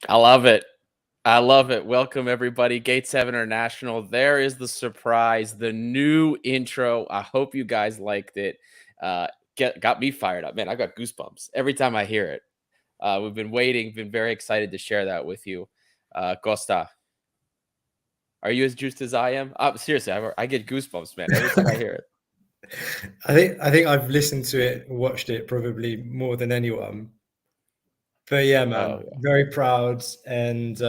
I love it. I love it. Welcome, everybody. Gate 7 International. There is the surprise, the new intro. I hope you guys liked it. Got me fired up. Man, I got goosebumps every time I hear it. We've been waiting, been very excited to share that with you. Costa, are you as juiced as I am? Seriously, I get goosebumps, man, every time I hear it. I think I've listened to it, watched it probably more than anyone. But yeah, Oh, man, yeah. very proud, and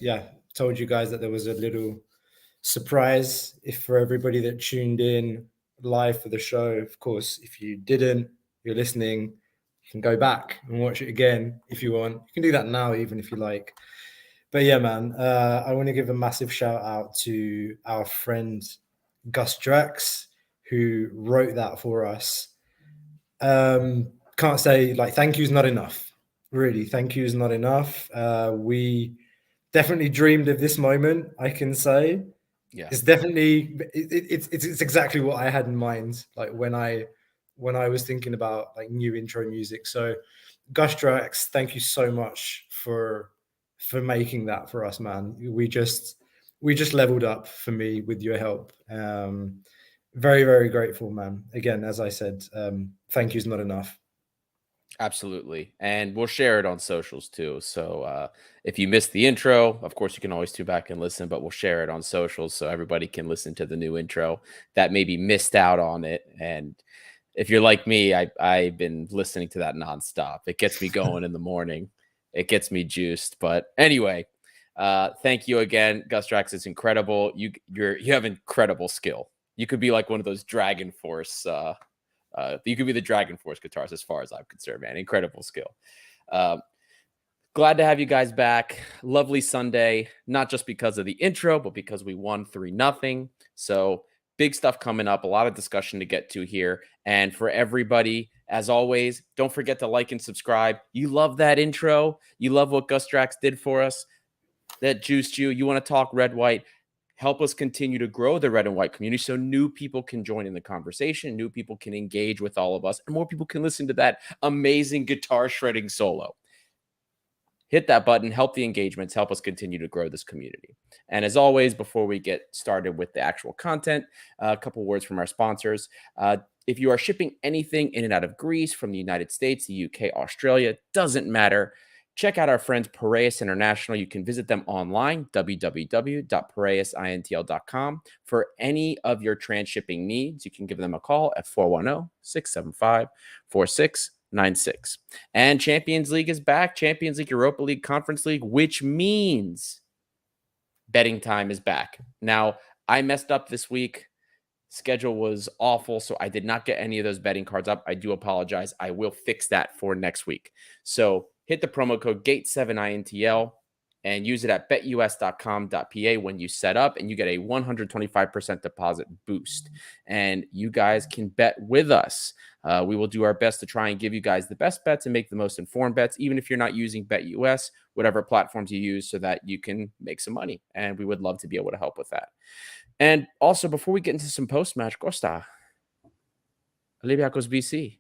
yeah, told you guys that there was a little surprise if for everybody that tuned in live for the show. Of course, if you didn't, you're listening, you can go back and watch it again if you want. You can do that now, even if you like. But yeah, man, I want to give a massive shout out to our friend Gus Drax, who wrote that for us. Can't say like thank you is not enough. Really, thank you is not enough. We definitely dreamed of this moment. I can say Yeah. it's definitely it's exactly what I had in mind. Like when I was thinking about like new intro music. So, Gus Drax, thank you so much for making that for us, man. We just leveled up for me with your help. Very, very grateful, man. Again, as I said, thank you is not enough. Absolutely. And we'll share it on socials too. So if you missed the intro, of course, you can always tune back and listen, but we'll share it on socials so everybody can listen to the new intro that maybe missed out on it. And if you're like me, I've been listening to that nonstop. It gets me going in the morning. It gets me juiced. But anyway, thank you again, Gus Drax. It's incredible. You have incredible skill. You could be like one of those Dragon Force you could be the Dragon Force guitarist as far as I'm concerned, man. Incredible skill. Uh, Glad to have you guys back. Lovely Sunday, not just because of the intro, but because we won 3-0. So big stuff coming up, a lot of discussion to get to here. And for everybody, as always, don't forget to like and subscribe. You love that intro. You love what Gus Drax did for us. That juiced you. You want to talk red, white. Help us continue to grow the red and white community so new people can join in the conversation, new people can engage with all of us, and more people can listen to that amazing guitar shredding solo. Hit that button, help the engagements, help us continue to grow this community. And as always, before we get started with the actual content, a couple words from our sponsors. If you are shipping anything in and out of Greece, from the United States, the UK, Australia, doesn't matter. Check out our friends Piraeus International. You can visit them online, www.piraeusintl.com. For any of your transshipping needs, you can give them a call at 410-675-4696. And Champions League is back. Champions League, Europa League, Conference League, which means betting time is back. Now, I messed up this week. Schedule was awful, so I did not get any of those betting cards up. I do apologize. I will fix that for next week. So hit the promo code GATE7INTL and use it at betus.com.pa when you set up, and you get a 125% deposit boost. And you guys can bet with us. We will do our best to try and give you guys the best bets and make the most informed bets, even if you're not using BetUS, whatever platforms you use, so that you can make some money. And we would love to be able to help with that. And also, before we get into some post-match, Costa, Olympiacos BC.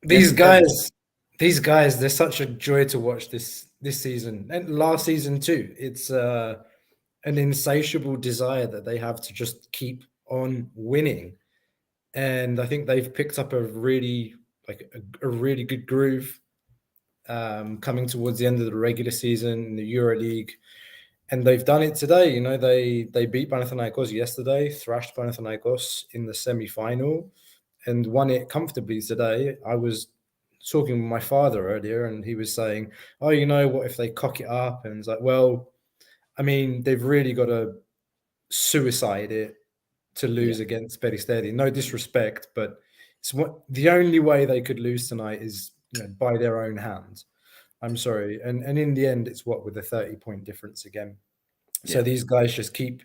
These guys, these guys, they're such a joy to watch this season and last season too. It's an insatiable desire that they have to just keep on winning, and I think they've picked up a really a really good groove coming towards the end of the regular season in the Euro League. And they've done it today. You know, they beat Panathinaikos yesterday, thrashed Panathinaikos in the semi-final, and won it comfortably today. I was talking with my father earlier, and he was saying, "Oh, you know, what if they cock it up?" And it's like, well, I mean, they've really got to suicide it to lose against Peristeri. No disrespect, but it's the only way they could lose tonight is, you know, by their own hand. I'm sorry, and in the end, it's what with a 30-point difference again. So these guys just keep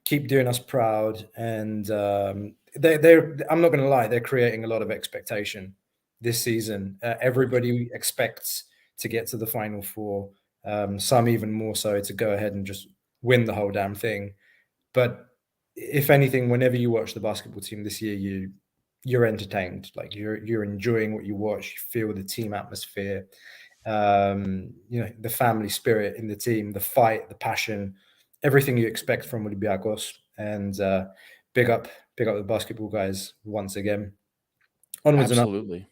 doing us proud, and they're I'm not going to lie, they're creating a lot of expectation this season. Everybody expects to get to the final four. Some even more so to go ahead and just win the whole damn thing. But if anything, whenever you watch the basketball team this year, you're entertained. Like you're enjoying what you watch. You feel the team atmosphere. The family spirit in the team, the fight, the passion, everything you expect from Olympiacos. And big up the basketball guys once again. Onwards and up. Absolutely.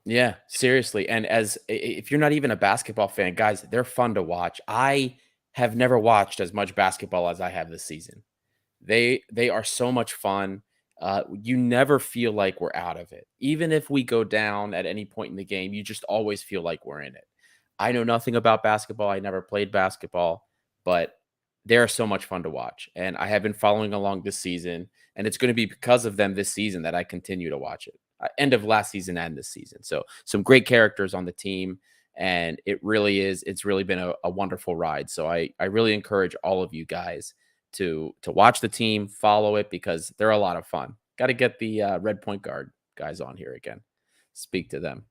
Yeah, seriously. And if you're not even a basketball fan, guys, they're fun to watch. I have never watched as much basketball as I have this season. They are so much fun. You never feel like we're out of it. Even if we go down at any point in the game, you just always feel like we're in it. I know nothing about basketball. I never played basketball, but they're so much fun to watch. And I have been following along this season, and it's going to be because of them this season that I continue to watch it. End of last season and this season. So some great characters on the team, and it's really been a wonderful ride. So I really encourage all of you guys to watch the team, follow it, because they're a lot of fun. Got to get the red point guard guys on here again. Speak to them.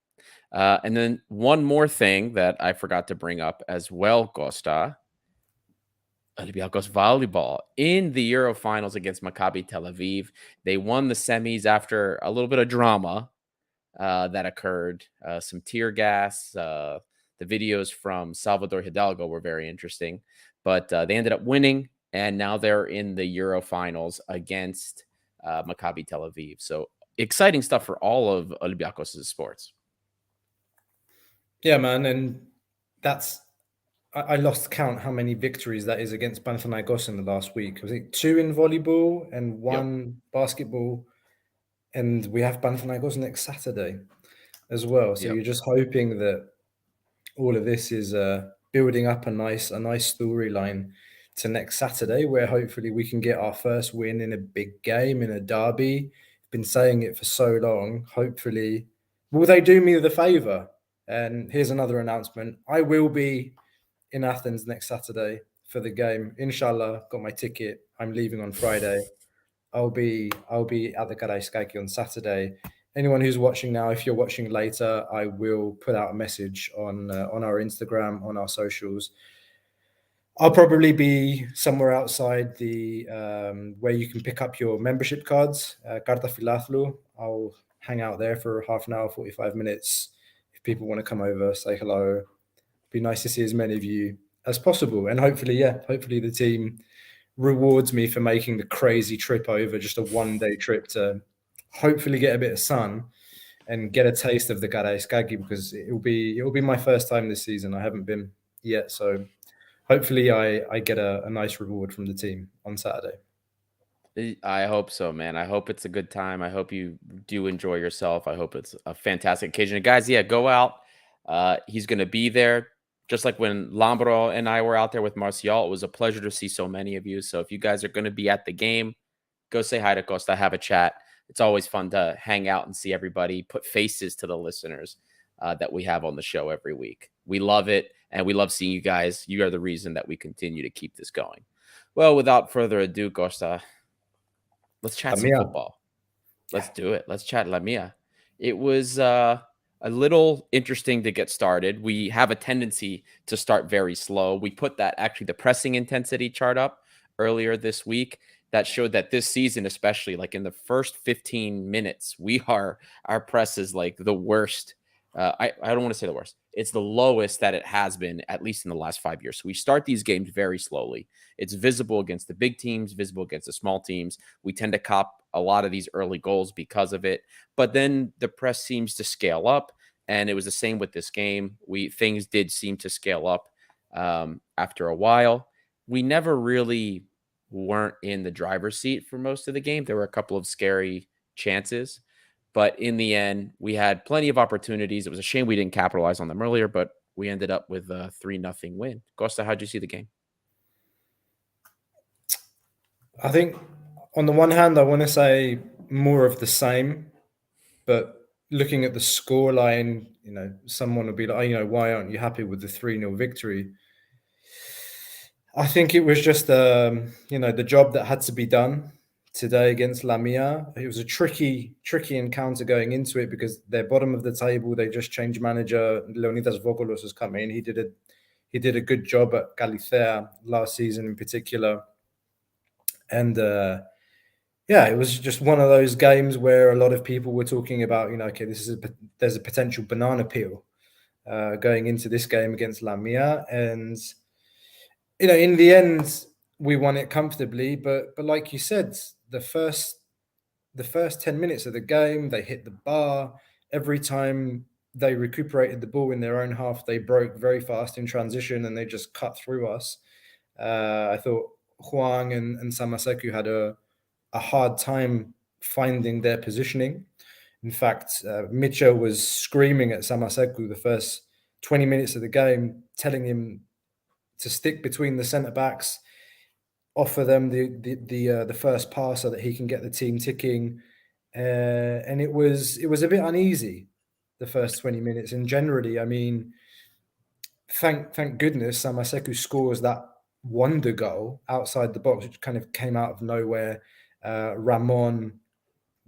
And then one more thing that I forgot to bring up as well, Costa. Olympiacos volleyball in the Euro finals against Maccabi Tel Aviv. They won the semis after a little bit of drama that occurred, some tear gas. The videos from Salvador Hidalgo were very interesting, but they ended up winning, and now they're in the Euro finals against Maccabi Tel Aviv. So exciting stuff for all of Olympiakos' sports. Yeah, man, and I lost count how many victories that is against Panathinaikos in the last week. Was it 2 in volleyball and 1 basketball? And we have Panathinaikos next Saturday as well. So you're just hoping that all of this is building up a nice storyline to next Saturday, where hopefully we can get our first win in a big game, in a derby. Been saying it for so long. Hopefully, will they do me the favor? And here's another announcement. I will be in Athens next Saturday for the game. Inshallah, got my ticket. I'm leaving on Friday. I'll be at the Karaiskaki on Saturday. Anyone who's watching now, if you're watching later, I will put out a message on our Instagram, on our socials. I'll probably be somewhere outside the where you can pick up your membership cards, Karta Filathlu. I'll hang out there for half an hour, 45 minutes. If people want to come over, say hello. Be nice to see as many of you as possible. And hopefully the team rewards me for making the crazy trip over, just a one-day trip to hopefully get a bit of sun and get a taste of the Karaiskaki, because it will be my first time this season. I haven't been yet, so hopefully I get a nice reward from the team on Saturday. I hope so, man. I hope it's a good time. I hope you do enjoy yourself. I hope it's a fantastic occasion. And guys, yeah, go out. He's going to be there. Just like when Lambro and I were out there with Marcial, it was a pleasure to see so many of you. So if you guys are going to be at the game, go say hi to Costa, have a chat. It's always fun to hang out and see everybody, put faces to the listeners that we have on the show every week. We love it, and we love seeing you guys. You are the reason that we continue to keep this going. Well, without further ado, Costa, let's chat some football. Let's do it. Let's chat Lamia. It was a little interesting to get started. We have a tendency to start very slow. We put the pressing intensity chart up earlier this week that showed that this season, especially like in the first 15 minutes, our press is like the worst. I don't want to say the worst. It's the lowest that it has been, at least in the last 5 years. So we start these games very slowly. It's visible against the big teams, visible against the small teams. We tend to cop a lot of these early goals because of it. But then the press seems to scale up, and it was the same with this game. Things did seem to scale up after a while. We never really weren't in the driver's seat for most of the game. There were a couple of scary chances, but in the end, we had plenty of opportunities. It was a shame we didn't capitalize on them earlier, but we ended up with a 3-0 win. Costa, how'd you see the game? I think on the one hand, I want to say more of the same, but looking at the scoreline, someone would be like, why aren't you happy with the 3-0 victory? I think it was just, the job that had to be done today against Lamia. It was a tricky encounter going into it because they're bottom of the table. They just changed manager. Leonidas Vokolos has come in. He did a good job at Galicia last season in particular. And it was just one of those games where a lot of people were talking about, okay, there's a potential banana peel going into this game against Lamia. And, in the end, we won it comfortably. But like you said, the first 10 minutes of the game, they hit the bar. Every time they recuperated the ball in their own half, they broke very fast in transition and they just cut through us. I thought Huang and Samaseku had a hard time finding their positioning. In fact, Mitchell was screaming at Samaseku the first 20 minutes of the game, telling him to stick between the centre backs, offer them the first pass so that he can get the team ticking. And it was a bit uneasy the first 20 minutes. And generally, I mean, thank goodness Samaseku scores that wonder goal outside the box, which kind of came out of nowhere. Ramon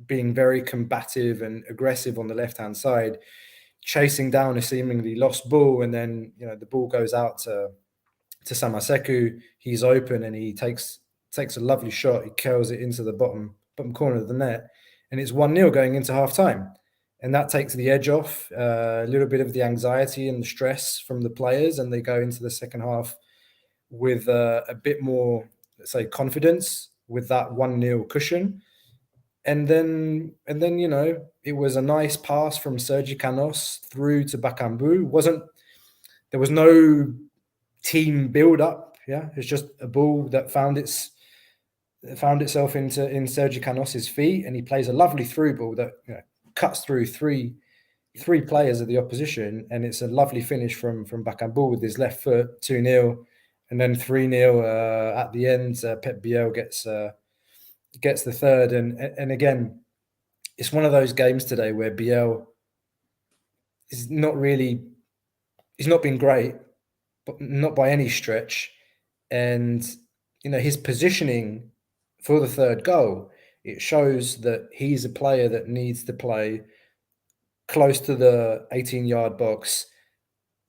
being very combative and aggressive on the left-hand side, chasing down a seemingly lost ball, and then the ball goes out to Samaseku. He's open and he takes a lovely shot. He curls it into the bottom corner of the net, and it's 1-0 going into half time. And that takes the edge off, a little bit of the anxiety and the stress from the players, and they go into the second half with a bit more, let's say, confidence with that 1-0 cushion. And then it was a nice pass from Sergi Canos through to Bakambu. There was no team build up. Yeah, it's just a ball that found itself in Sergi Canos's feet, and he plays a lovely through ball that cuts through three players of the opposition, and it's a lovely finish from Bakambu with his left foot. 2-0, and then 3-0 at the end. Pep Biel gets the third, and again, it's one of those games today where Biel is he's not been great, but not by any stretch. And his positioning for the third goal, it shows that he's a player that needs to play close to the 18-yard box,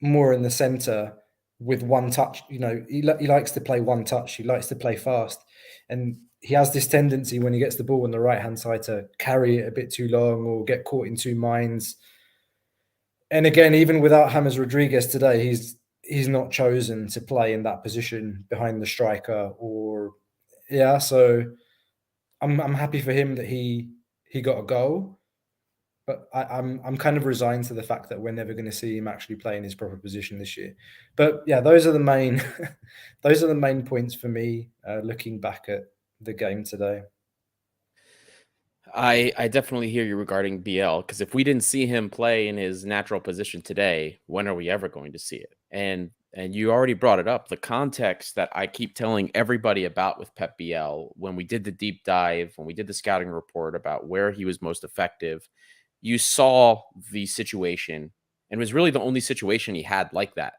more in the center with one touch. He likes to play one touch. He likes to play fast, and he has this tendency when he gets the ball on the right-hand side to carry it a bit too long or get caught in two minds. And again, even without James Rodriguez today, he's not chosen to play in that position behind the striker. So I'm happy for him that he got a goal, but I'm kind of resigned to the fact that we're never going to see him actually play in his proper position this year. But yeah, those are the main points for me looking back at the game today. I definitely hear you regarding BL, because if we didn't see him play in his natural position today, when are we ever going to see it? And you already brought it up, the context that I keep telling everybody about with Pep BL, when we did the deep dive, when we did the scouting report about where he was most effective, you saw the situation, and it was really the only situation he had like that.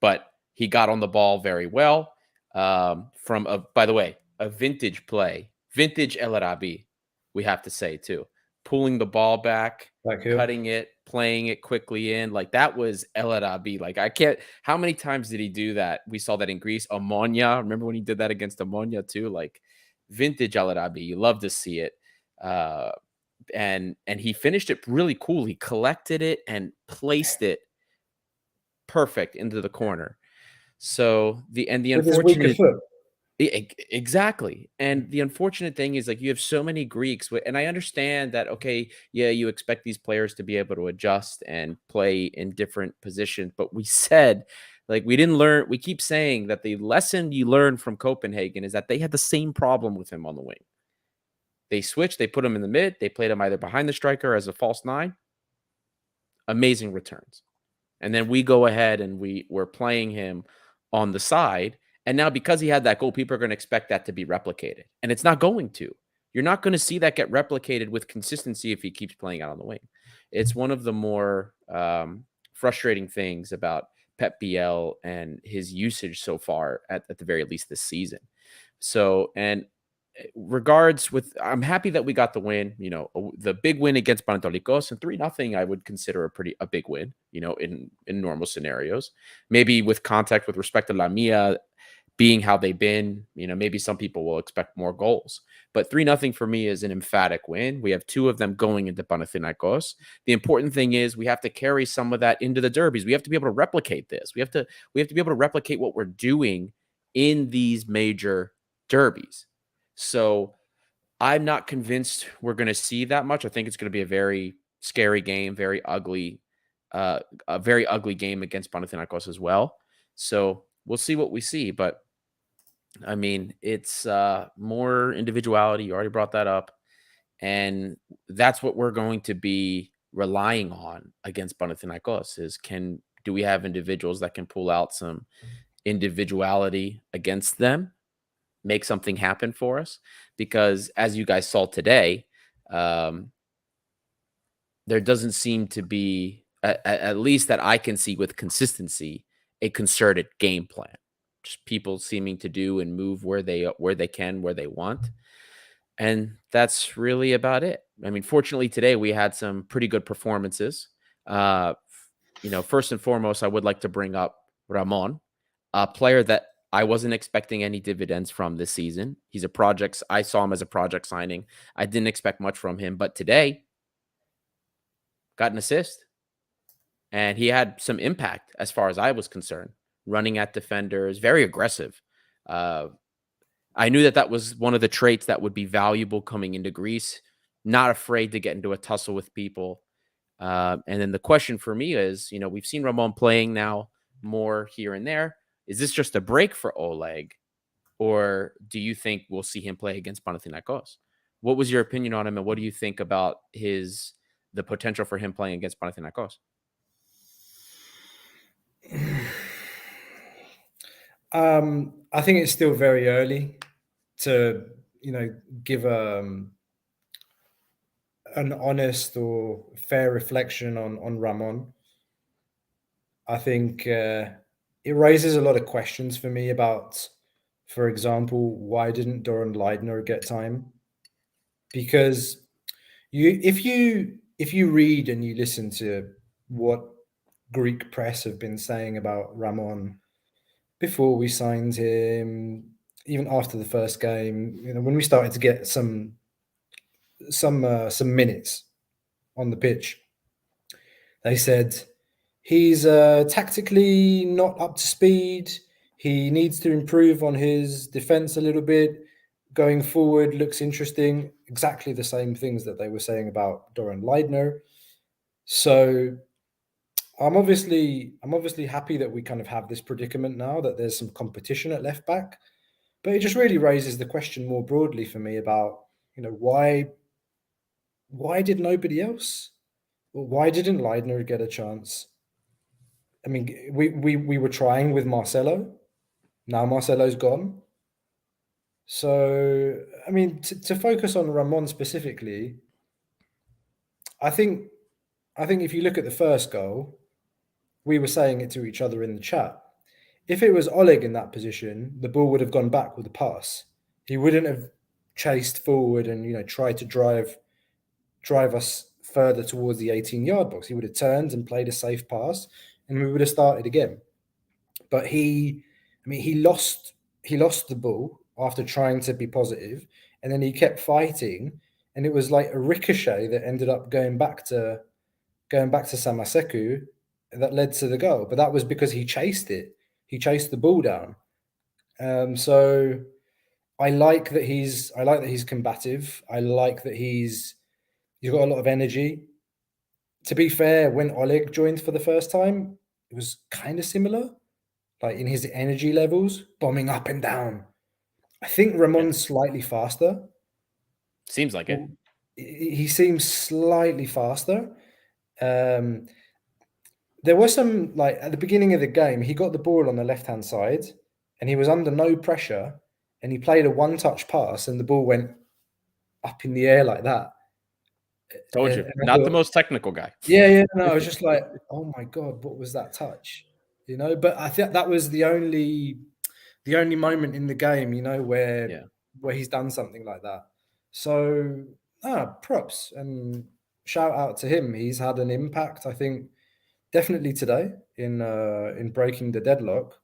But he got on the ball very well. By the way, a vintage play, vintage El Arabi, we have to say too, pulling the ball back, cutting it, playing it quickly in, like that was El Arabi. Like how many times did he do that? We saw that in Greece. Ammonia, remember when he did that against Ammonia too? Like vintage El Arabi, you love to see it. And he finished it really cool. He collected it and placed it perfect into the corner. So the unfortunate exactly. And the unfortunate thing is, like, you have so many Greeks, and I understand that, okay, yeah, you expect these players to be able to adjust and play in different positions, but we said, like, we keep saying that the lesson you learn from Copenhagen is that they had the same problem with him on the wing. They switched, they put him in the mid, they played him either behind the striker as a false nine. Amazing returns. And then we go ahead and we're playing him on the side. And now, because he had that goal, people are going to expect that to be replicated. And it's not going to. You're not going to see that get replicated with consistency if he keeps playing out on the wing. It's one of the more frustrating things about Pep BL and his usage so far, at the very least this season. So, and I'm happy that we got the win, the big win against Panathinaikos, and 3-0, I would consider a big win, in normal scenarios. Maybe with context with respect to Lamia, being how they've been, maybe some people will expect more goals. But 3-0 for me is an emphatic win. We have two of them going into Panathinaikos. The important thing is we have to carry some of that into the derbies. We have to be able to replicate this. We have to be able to replicate what we're doing in these major derbies. So I'm not convinced we're going to see that much. I think it's going to be a very scary game, very ugly, a very ugly game against Panathinaikos as well. So we'll see what we see. But I mean, it's more individuality. You already brought that up. And that's what we're going to be relying on against Panathinaikos is do we have individuals that can pull out some individuality against them, make something happen for us? Because as you guys saw today, there doesn't seem to be, at least that I can see with consistency, a concerted game plan. Just people seeming to do and move where they can, where they want. And that's really about it. I mean, fortunately today we had some pretty good performances. First and foremost, I would like to bring up Ramon, a player that I wasn't expecting any dividends from this season. I saw him as a project signing. I didn't expect much from him, but today got an assist. And he had some impact as far as I was concerned, running at defenders, very aggressive. I knew that was one of the traits that would be valuable coming into Greece, not afraid to get into a tussle with people. And then the question for me is, we've seen Ramon playing now more here and there. Is this just a break for Oleg? Or do you think we'll see him play against Panathinaikos? What was your opinion on him, and what do you think about the potential for him playing against Panathinaikos? I think it's still very early to, give an honest or fair reflection on Ramon. I think it raises a lot of questions for me about, for example, why didn't Doran Leidner get time? Because if you read and you listen to what Greek press have been saying about Ramon before we signed him, even after the first game, when we started to get some minutes on the pitch, they said he's tactically not up to speed. He needs to improve on his defense a little bit. Going forward looks interesting. Exactly the same things that they were saying about Doran Leidner. So I'm obviously happy that we kind of have this predicament now, that there's some competition at left back. But it just really raises the question more broadly for me about, why did nobody else? Why didn't Leidner get a chance? I mean, we were trying with Marcelo. Now Marcelo's gone. So, I mean, to focus on Ramon specifically, I think if you look at the first goal, we were saying it to each other in the chat. If it was Oleg in that position, the ball would have gone back with a pass. He wouldn't have chased forward and tried to drive us further towards the 18-yard box. He would have turned and played a safe pass, and we would have started again. But he lost the ball after trying to be positive, and then he kept fighting, and it was like a ricochet that ended up going back to Samaseku that led to the goal. But that was because he chased it. He chased the ball down. So I like that he's combative. I like that he's got a lot of energy. To be fair, when Oleg joined for the first time, it was kind of similar, like in his energy levels, bombing up and down. I think Ramon's slightly faster. Seems like it. He seems slightly faster. There was some, like, at the beginning of the game, he got the ball on the left-hand side and he was under no pressure, and he played a one-touch pass and the ball went up in the air like that. Told you, not the most technical guy. Yeah. No, I was just like, oh my God, what was that touch? But I think that was the only moment in the game, where he's done something like that. So, props and shout out to him. He's had an impact, I think, definitely today in breaking the deadlock.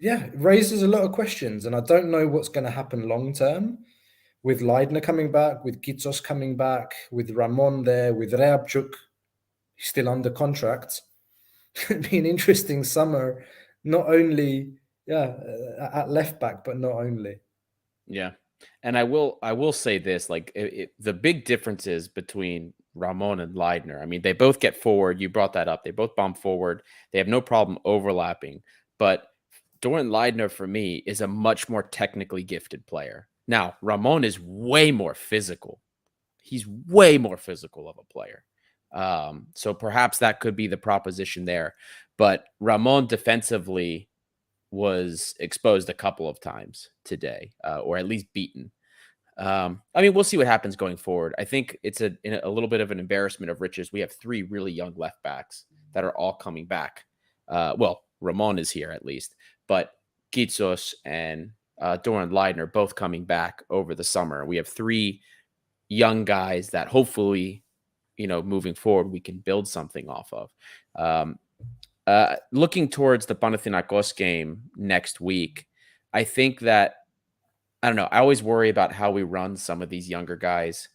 yeah, it raises a lot of questions, and I don't know what's going to happen long term with Leidner coming back, with Kitsos coming back, with Ramon there, with Reabchuk still under contract. It'd be an interesting summer, not only at left back, but not only. Yeah. And I will say this, like the big differences between Ramon and Leidner. I mean, they both get forward. You brought that up. They both bomb forward. They have no problem overlapping. But Dorian Leidner, for me, is a much more technically gifted player. Now, Ramon is way more physical. He's way more physical of a player. So perhaps that could be the proposition there. But Ramon defensively was exposed a couple of times today, or at least beaten. I mean, we'll see what happens going forward. I think it's a little bit of an embarrassment of riches. We have three really young left backs that are all coming back. Well, Ramon is here at least, but Kitsos and Doran Leidner both coming back over the summer. We have three young guys that hopefully, moving forward, we can build something off of. Looking towards the Panathinaikos game next week, I think that, I don't know, I always worry about how we run some of these younger guys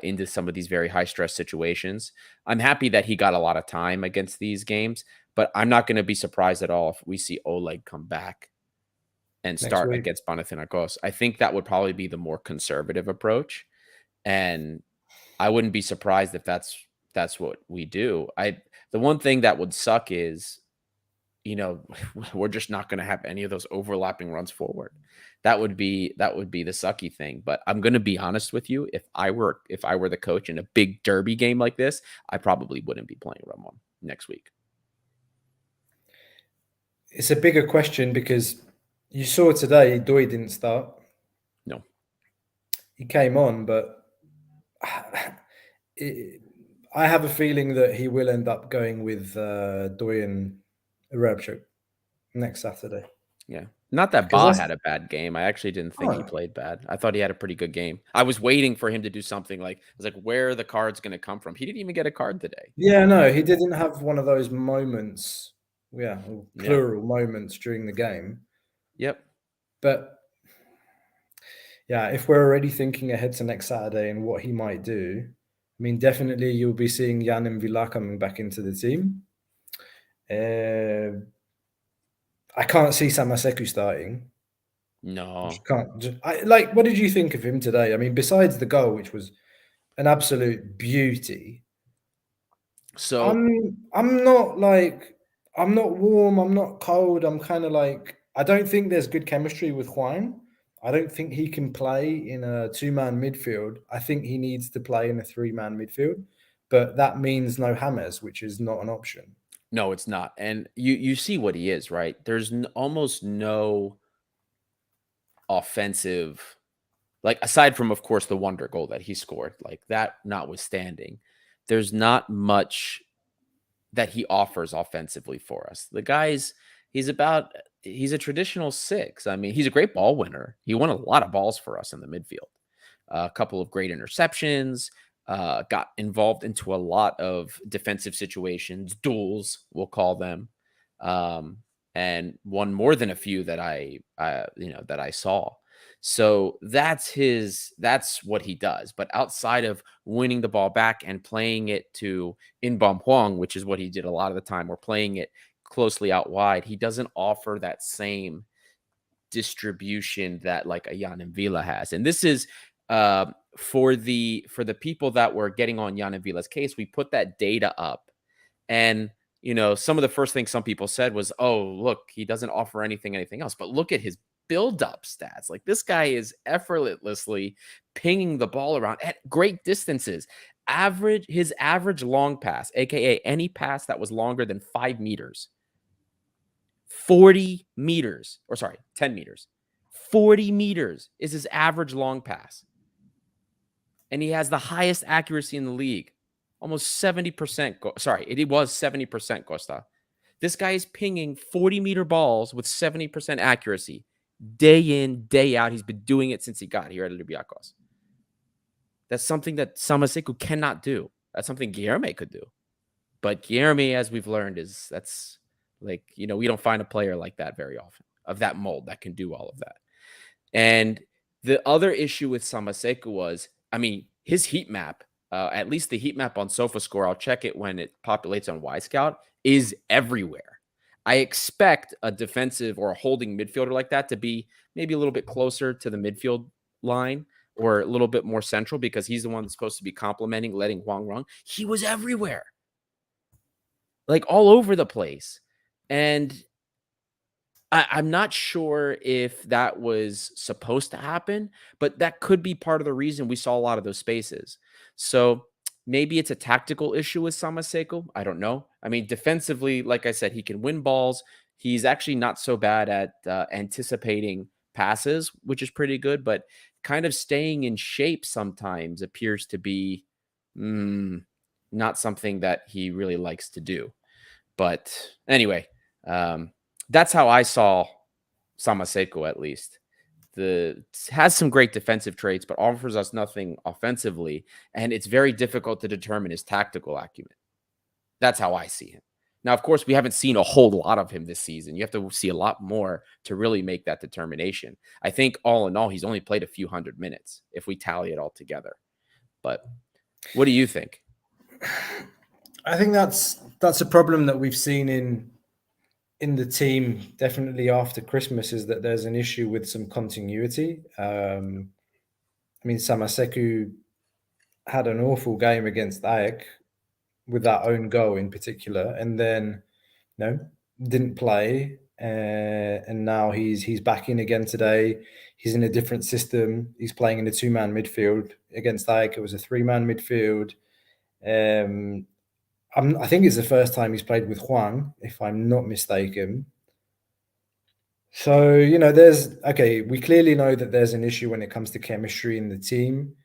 into some of these very high stress situations. I'm happy that he got a lot of time against these games, but I'm not going to be surprised at all if we see Oleg come back and Next start week. against Panathinaikos. I think that would probably be the more conservative approach, and I wouldn't be surprised if that's what we do. The one thing that would suck is, we're just not going to have any of those overlapping runs forward. That would be the sucky thing. But I'm going to be honest with you. If I were the coach in a big derby game like this, I probably wouldn't be playing Ramon next week. It's a bigger question because you saw today Doi didn't start. No. He came on, but I have a feeling that he will end up going with Doi and Reabchuk next Saturday. Yeah. Not that Ba had a bad game. I actually didn't think he played bad. I thought he had a pretty good game. I was waiting for him to do something like, I was like, where are the cards going to come from? He didn't even get a card today. Yeah, no, he didn't have one of those moments. Yeah, plural moments during the game. Yep. But yeah, if we're already thinking ahead to next Saturday and what he might do, I mean, definitely you'll be seeing Jan and Villa coming back into the team. I can't see Samaseku starting. No. What did you think of him today? I mean, besides the goal, which was an absolute beauty. So I'm not warm, I'm not cold. I'm kind of like, I don't think there's good chemistry with Juan. I don't think he can play in a two-man midfield. I think he needs to play in a three-man midfield, but that means no James, which is not an option. No, it's not. And you see what he is, right? There's almost no offensive, like, aside from, of course, the wonder goal that he scored, like that notwithstanding, there's not much that he offers offensively for us. The guy's he's a traditional six. I mean, he's a great ball winner. He won a lot of balls for us in the midfield. A couple of great interceptions, got involved into a lot of defensive situations, duels, we'll call them, and won more than a few that I saw. So that's what he does. But outside of winning the ball back and playing it to Inbom Huang, which is what he did a lot of the time, or playing it closely out wide, he doesn't offer that same distribution that like a Jan and Villa has. And this is for the people that were getting on Jan and Villa's case, we put that data up, and some of the first things some people said was, oh, look, he doesn't offer anything else. But look at his build-up stats. Like, this guy is effortlessly pinging the ball around at great distances. His average long pass, aka any pass that was longer than 5 meters, 40 meters, or sorry, 10 meters. 40 meters is his average long pass. And he has the highest accuracy in the league. Almost 70%. It was 70%, Costa. This guy is pinging 40-meter balls with 70% accuracy. Day in, day out. He's been doing it since he got here at Olympiacos. That's something that Samaseku cannot do. That's something Guilherme could do. But Guilherme, as we've learned, we don't find a player like that very often. of that mold that can do all of that. And the other issue with Samaseko was, I mean, his heat map, at least the heat map on SofaScore, I'll check it when it populates on Scout, is everywhere. I expect a defensive or a holding midfielder like that to be maybe a little bit closer to the midfield line or a little bit more central because he's the one that's supposed to be complementing, letting Huang run. He was everywhere, like all over the place. And I'm not sure if that was supposed to happen, but that could be part of the reason we saw a lot of those spaces. So maybe it's a tactical issue with Samaseko. I don't know. I mean, defensively, like I said, he can win balls. He's actually not so bad at anticipating passes, which is pretty good, but kind of staying in shape sometimes appears to be not something that he really likes to do. But anyway, that's how I saw Samaseko, at least. Has some great defensive traits, but offers us nothing offensively, and it's very difficult to determine his tactical acumen. That's how I see him. Now, of course, we haven't seen a whole lot of him this season. You have to see a lot more to really make that determination. I think all in all, he's only played a few hundred minutes if we tally it all together. But what do you think? I think that's a problem that we've seen in the team definitely after Christmas, is that there's an issue with some continuity. I mean, Samaseko had an awful game against AEK with that own goal in particular, and then didn't play, and now he's back in again today. He's in a different system. He's playing in a 2-man midfield. Against AEK, it was a 3-man midfield. I think it's the first time he's played with Huang, if I'm not mistaken. So, we clearly know that there's an issue when it comes to chemistry in the team,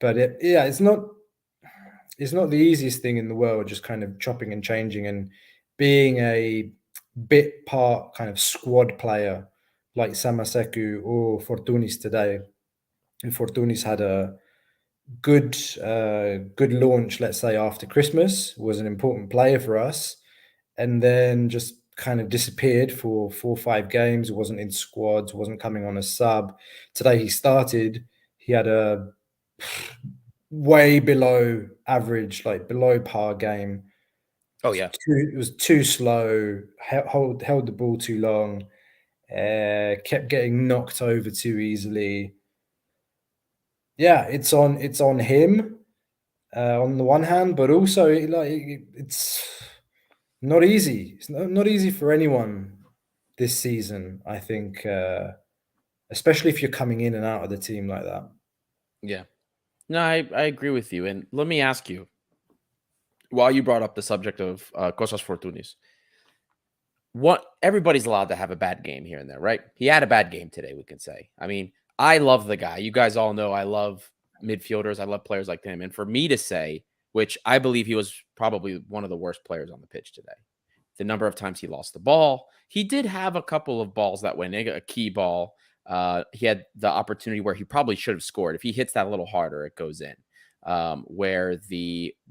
but it's not the easiest thing in the world, just kind of chopping and changing and being a bit part kind of squad player like Samaseko or Fortounis today. And Fortounis had a good launch, let's say, after Christmas, was an important player for us, and then just kind of disappeared for 4 or 5 games. Wasn't in squads, wasn't coming on a sub. Today he started. He had a way below average, like below par game. Oh yeah, It was too slow, held the ball too long, kept getting knocked over too easily. Yeah, it's on him on the one hand, but also it's not easy. It's not easy for anyone this season, I think, especially if you're coming in and out of the team like that. yeah. No, I agree with you. And let me ask you, while you brought up the subject of Cosas Fortunis, what everybody's allowed to have a bad game here and there, right? He had a bad game today, we can say. I mean, I love the guy. You guys all know I love midfielders. I love players like him. And for me to say, which I believe he was probably one of the worst players on the pitch today, the number of times he lost the ball. He did have a couple of balls that went, a key ball. He had the opportunity where he probably should have scored. If he hits that a little harder, it goes in. Where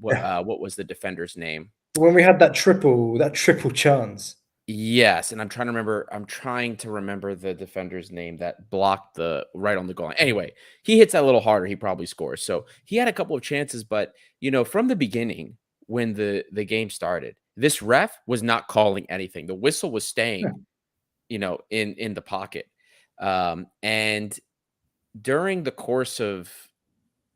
what was the defender's name? When we had that triple chance. Yes, and I'm trying to remember the defender's name that blocked the right on the goal line. Anyway, he hits that a little harder, he probably scores. So he had a couple of chances, but from the beginning, when the game started, this ref was not calling anything. The whistle was staying, in the pocket. And during the course of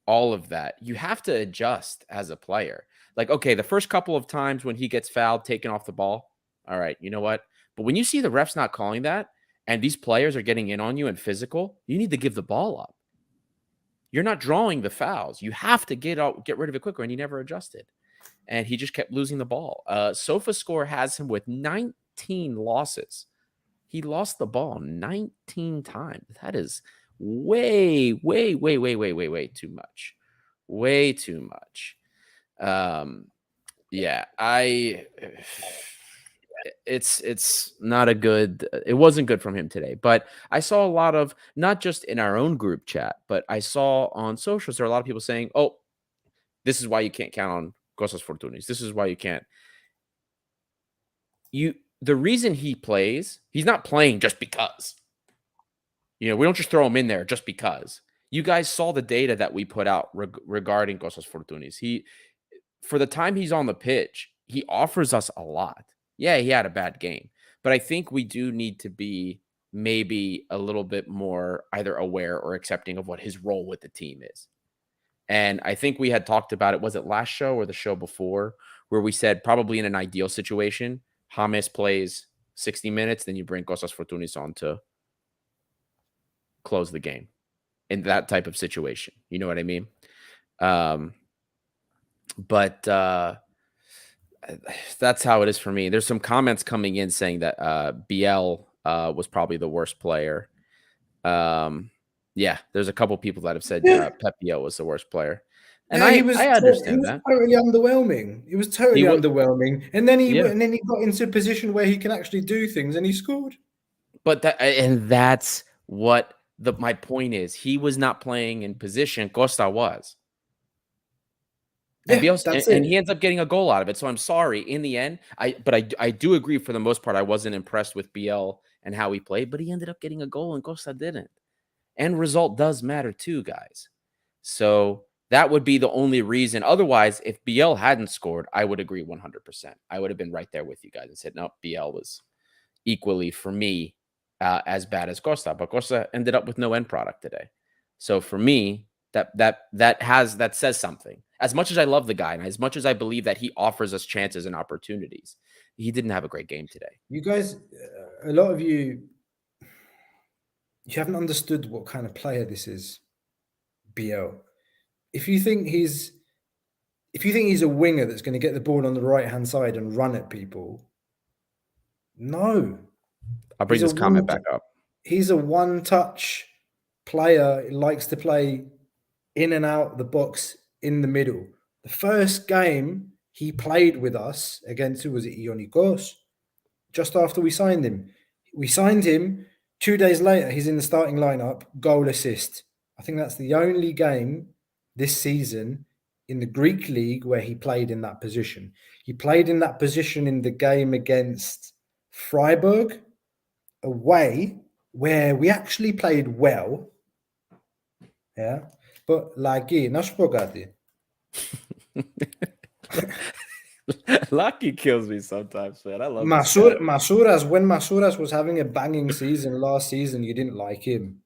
all of that, you have to adjust as a player. Like, okay, the first couple of times when he gets fouled, taken off the ball, all right, you know what? But when you see the refs not calling that and these players are getting in on you and physical, you need to give the ball up. You're not drawing the fouls. You have to get rid of it quicker, and he never adjusted. And he just kept losing the ball. SofaScore has him with 19 losses. He lost the ball 19 times. That is way, way, way, way, way, way, way too much. Way too much. Yeah, it's not a good, it wasn't good from him today, but I saw a lot of, not just in our own group chat, but I saw on socials, there are a lot of people saying, oh, this is why you can't count on Cosas Fortunis. This is why you can't. the reason he plays, he's not playing just because. We don't just throw him in there just because. You guys saw the data that we put out regarding Costas Fortunis. For the time he's on the pitch, he offers us a lot. Yeah, he had a bad game, but I think we do need to be maybe a little bit more either aware or accepting of what his role with the team is. And I think we had talked about it. Was it last show or the show before where we said probably in an ideal situation, James plays 60 minutes, then you bring Costas Fortunis on to close the game in that type of situation. You know what I mean? But that's how it is for me. There's some comments coming in saying that BL was probably the worst player. Yeah, there's a couple people that have said Pep Biel was the worst player. And I understand that. Totally underwhelming. It was totally underwhelming. And then he got into a position where he can actually do things, and he scored. But that's what my point is. He was not playing in position. Costa was. And, and he ends up getting a goal out of it. So I'm sorry. In the end, I do agree for the most part. I wasn't impressed with BL and how he played, but he ended up getting a goal and Costa didn't. And result does matter too, guys. So that would be the only reason. Otherwise, if BL hadn't scored, I would agree 100%. I would have been right there with you guys and said, no, BL was equally for me as bad as Costa. But Costa ended up with no end product today. So for me, that says something. As much as I love the guy and as much as I believe that he offers us chances and opportunities, he didn't have a great game today. You guys, a lot of you haven't understood what kind of player this is, BL. If you think he's a winger that's going to get the ball on the right-hand side and run at people, no. I'll bring this comment back up. He's a one-touch player. He likes to play in and out the box in the middle. The first game he played with us against, who was it, Olympiacos, just after we signed him. We signed him. 2 days later, he's in the starting lineup, goal assist. I think that's the only game this season in the Greek league where he played in that position. He played in that position in the game against Freiburg away, where we actually played well. Yeah. But Laki, nash po kati. Lucky kills me sometimes, man. I love Masouras. When Masouras was having a banging season last season, you didn't like him.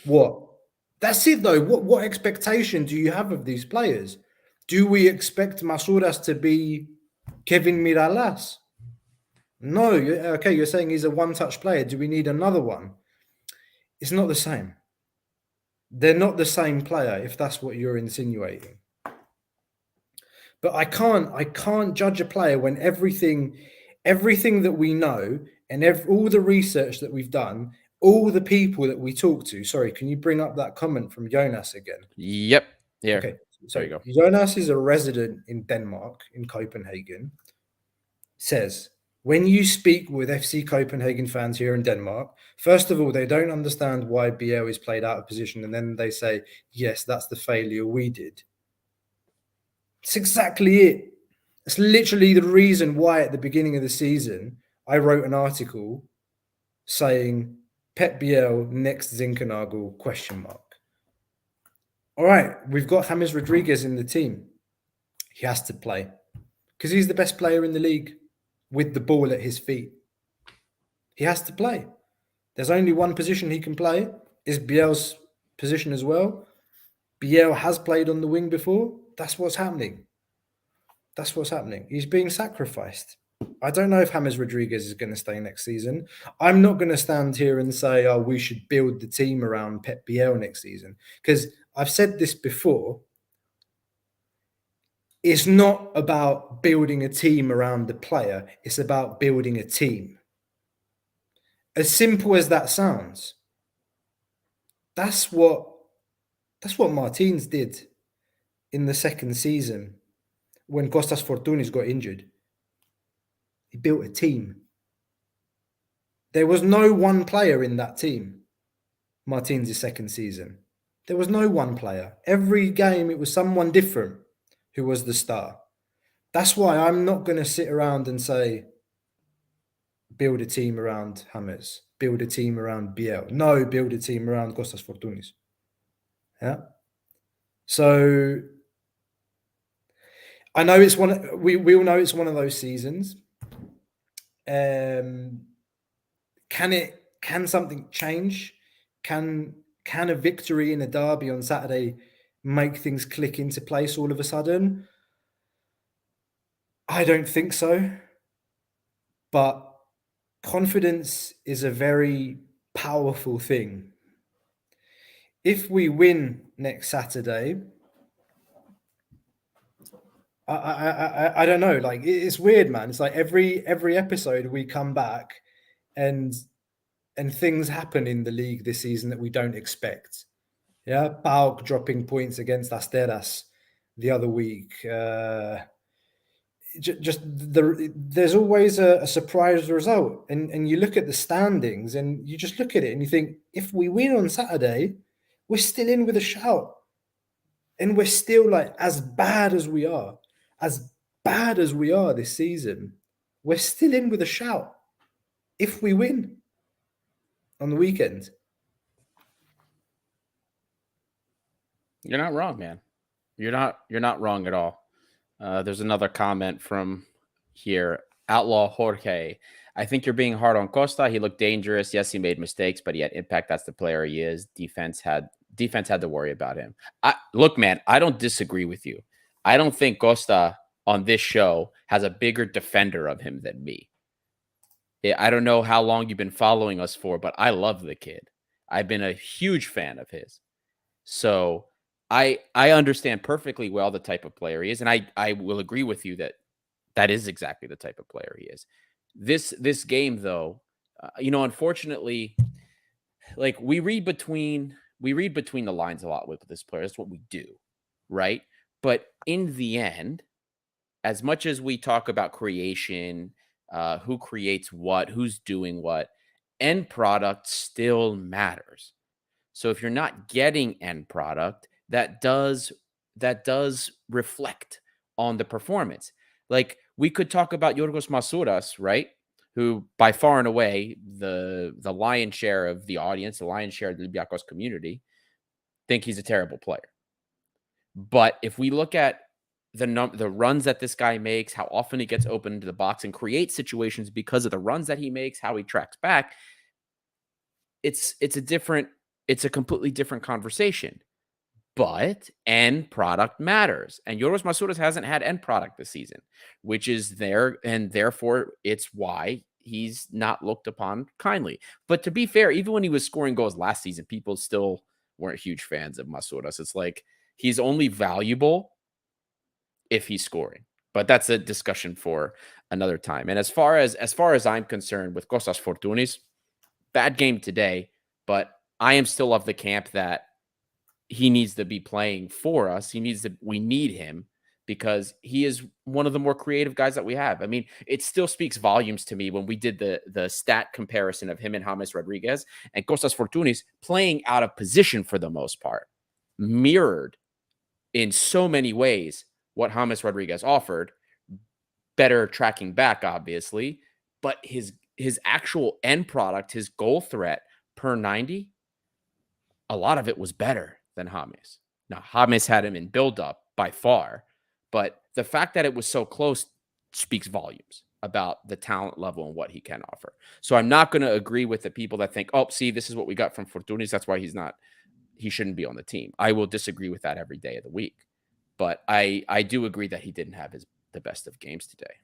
What? That's it, though. What expectation do you have of these players? Do we expect Masouras to be Kevin Miralas? No. Okay, you're saying he's a one-touch player. Do we need another one? It's not the same. They're not the same player, if that's what you're insinuating. But I can't judge a player when everything that we know and all the research that we've done, all the people that we talk to. Sorry, can you bring up that comment from Jonas again? Yep. Yeah. Okay. So there you go. Jonas is a resident in Denmark, in Copenhagen. Says, when you speak with FC Copenhagen fans here in Denmark, first of all, they don't understand why BL is played out of position. And then they say, yes, that's the failure we did. It's exactly it. It's literally the reason why at the beginning of the season, I wrote an article saying Pep Biel next Zinkernagel ? All right, we've got James Rodriguez in the team. He has to play because he's the best player in the league with the ball at his feet. He has to play. There's only one position he can play, is Biel's position as well. Biel has played on the wing before. That's what's happening. That's what's happening. He's being sacrificed. I don't know if James Rodriguez is going to stay next season. I'm not going to stand here and say, oh, we should build the team around Pep Biel next season. Because I've said this before. It's not about building a team around the player. It's about building a team. As simple as that sounds. That's what Martins did in the second season when Costas Fortunis got injured. He built a team. There was no one player in that team, Martins' second season. There was no one player. Every game, it was someone different who was the star. That's why I'm not going to sit around and say, build a team around James, build a team around Biel. No, build a team around Kostas Fortounis. Yeah. So I know it's we all know it's one of those seasons. Can something change? Can a victory in a derby on Saturday make things click into place all of a sudden? I don't think so. But confidence is a very powerful thing. If we win next Saturday, I don't know. Like, it's weird, man. It's like every episode we come back and things happen in the league this season that we don't expect. Yeah, Pauk dropping points against Asteras the other week. There's always a surprise result, and you look at the standings and you just look at it and you think, if we win on Saturday, we're still in with a shout, and we're still like as bad as we are this season. We're still in with a shout if we win on the weekend. You're not wrong, man. You're not wrong at all. There's another comment from here. Outlaw Jorge. I think you're being hard on Costa. He looked dangerous. Yes, he made mistakes, but he had impact. That's the player he is. Defense had to worry about him. Look, man, I don't disagree with you. I don't think Costa on this show has a bigger defender of him than me. I don't know how long you've been following us for, but I love the kid. I've been a huge fan of his. So I understand perfectly well the type of player he is, and I will agree with you that is exactly the type of player he is. This game, though, unfortunately, like we read between the lines a lot with this player. That's what we do, right? But in the end, as much as we talk about creation, who creates what, who's doing what, end product still matters. So if you're not getting end product, that does reflect on the performance. Like, we could talk about Yorgos Masouras, right? Who by far and away the lion's share of the audience, the lion's share of the Olympiacos community, think he's a terrible player. But if we look at the runs that this guy makes, how often he gets open into the box and creates situations because of the runs that he makes, how he tracks back, it's a completely different conversation. But end product matters. And Yorgos Masouras hasn't had end product this season, which is there, and therefore it's why he's not looked upon kindly. But to be fair, even when he was scoring goals last season, people still weren't huge fans of Masouras. It's like he's only valuable if he's scoring. But that's a discussion for another time. And as far as I'm concerned with Kostas Fortounis, bad game today, but I am still of the camp that he needs to be playing for us. We need him because he is one of the more creative guys that we have. I mean, it still speaks volumes to me when we did the stat comparison of him and James Rodriguez, and Kostas Fortounis playing out of position for the most part, mirrored in so many ways what James Rodriguez offered. Better tracking back, obviously, but his actual end product, his goal threat per 90, a lot of it was better than James. Now, James had him in build-up by far, but the fact that it was so close speaks volumes about the talent level and what he can offer. So I'm not going to agree with the people that think, oh, see, this is what we got from Fortounis, that's why he shouldn't be on the team. I will disagree with that every day of the week. But I do agree that he didn't have the best of games today.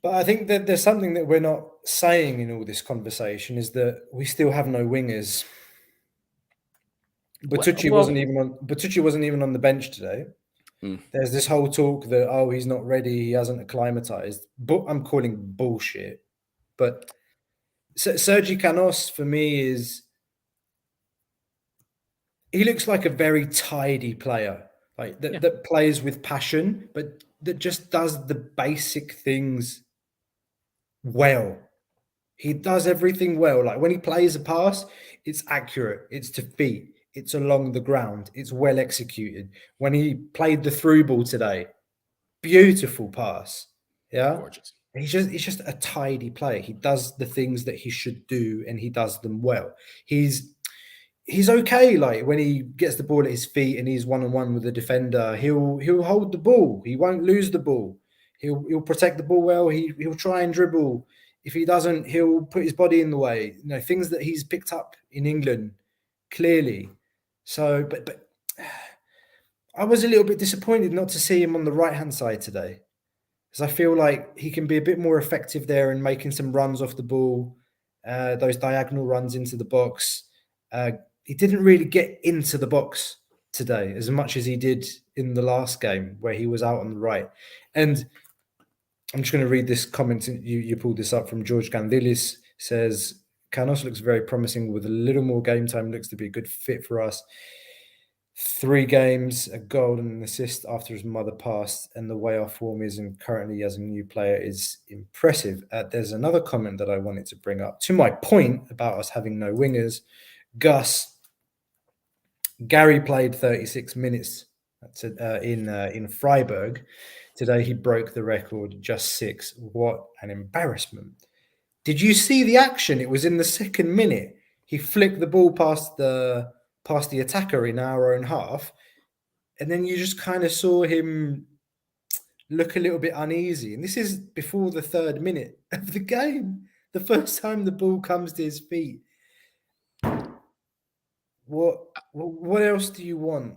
But I think that there's something that we're not saying in all this conversation is that we still have no wingers. Bertucci wasn't even on the bench today. There's this whole talk that he's not ready, he hasn't acclimatized. But I'm calling bullshit. But Sergi Canos for me he looks like a very tidy player, like that plays with passion, but that just does the basic things well. He does everything well. Like when he plays a pass, it's accurate, it's to feet, it's along the ground, it's well executed. When he played the through ball today, Beautiful pass. Yeah. Gorgeous. He's just a tidy player. He does the things that he should do and he does them well. He's okay. Like when he gets the ball at his feet and he's one on one with the defender, he'll hold the ball. He won't lose the ball. He'll protect the ball well. He'll try and dribble. If he doesn't, he'll put his body in the way. You know, things that he's picked up in England clearly. So, but I was a little bit disappointed not to see him on the right hand side today, because I feel like he can be a bit more effective there in making some runs off the ball, those diagonal runs into the box. He didn't really get into the box today as much as he did in the last game where he was out on the right. And I'm just going to read this comment. You pulled this up from George Gandilis. Says, Canos looks very promising with a little more game time. Looks to be a good fit for us. 3 games, a goal and an assist after his mother passed, and the way our form is and currently as a new player is impressive. There's another comment that I wanted to bring up. To my point about us having no wingers, Gary played 36 minutes in Freiburg. Today he broke the record, just 6. What an embarrassment. Did you see the action? It was in the second minute. He flicked the ball past the attacker in our own half, and then you just kind of saw him look a little bit uneasy. And this is before the 3rd minute of the game, the first time the ball comes to his feet. What else do you want?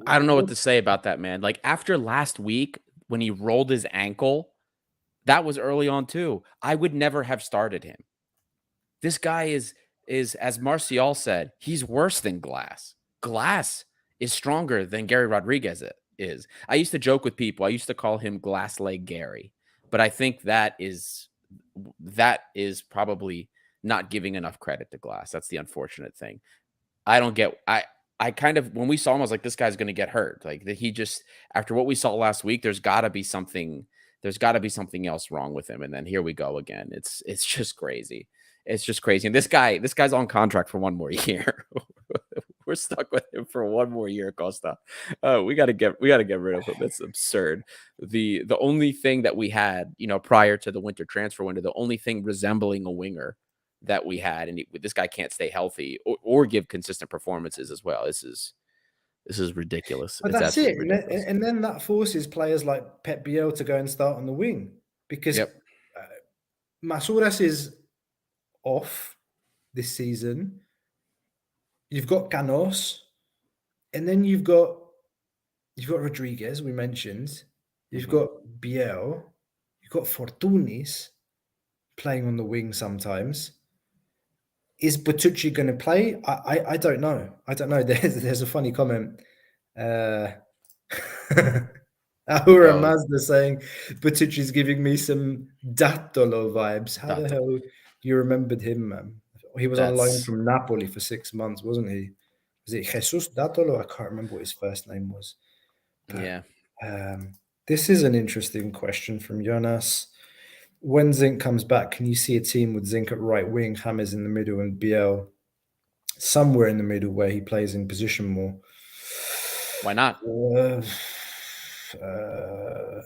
I don't know what to say about that, man. Like after last week when he rolled his ankle, that was early on too. I would never have started him. This guy is as Martial said, he's worse than Glass. Glass is stronger than Gary Rodriguez is. I used to joke with people. I used to call him Glass Leg Gary, but I think that is probably not giving enough credit to Glass. That's the unfortunate thing. I don't get I kind of, when we saw him, I was like, this guy's going to get hurt. Like he just, after what we saw last week, there's got to be something else wrong with him. And then here we go again. It's just crazy. It's just crazy. And this guy's on contract for 1 more year. We're stuck with him for 1 more year, Costa. We got to get rid of him. That's absurd. The only thing that we had, prior to the winter transfer window, the only thing resembling a winger that we had, and this guy can't stay healthy or give consistent performances as well. This is ridiculous. But that's it. And then that forces players like Pep Biel to go and start on the wing, because Masouras is off this season. You've got Canos, and then you've got Rodriguez, we mentioned. You've got Biel. You've got Fortunis playing on the wing sometimes. Is Bertucci going to play? I don't know. There's a funny comment. Ahura Mazda saying Bertucci's giving me some Dattolo vibes. How the hell you remembered him, man? He was on loan from Napoli for 6 months, wasn't he? Was it Jesus Dattolo? I can't remember what his first name was. But, yeah. This is an interesting question from Jonas. When Zinc comes back, can you see a team with Zinc at right wing, James in the middle, and Biel somewhere in the middle where he plays in position more? Why not?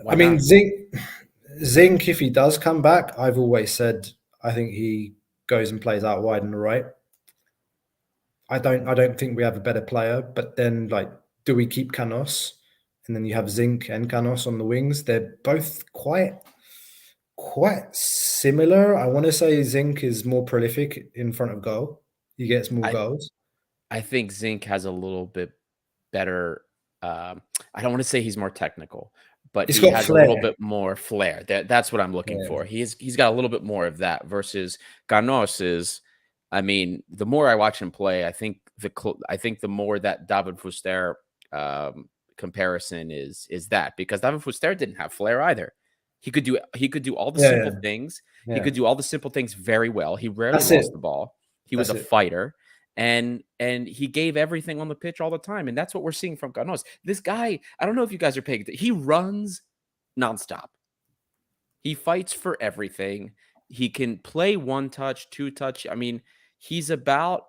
I mean, Zinc, if he does come back, I've always said I think he goes and plays out wide on the right. I don't think we have a better player, but then do we keep Canos? And then you have Zinc and Canos on the wings. They're both quite similar. I want to say Zinc is more prolific in front of goal. He gets more goals. I think Zinc has a little bit better. I don't want to say he's more technical, but he has a little bit more flair. That's what I'm looking for. He's got a little bit more of that versus Canos is. I mean, the more I watch him play, I think the more that David Fuster comparison is that, because David Fuster didn't have flair either. He could do all the simple things. Yeah. He could do all the simple things very well. He rarely lost the ball. He was a fighter, and he gave everything on the pitch all the time. And that's what we're seeing from Canos. This guy, I don't know if you guys are paying attention. He runs nonstop. He fights for everything. He can play 1 touch, 2 touch. I mean, he's about,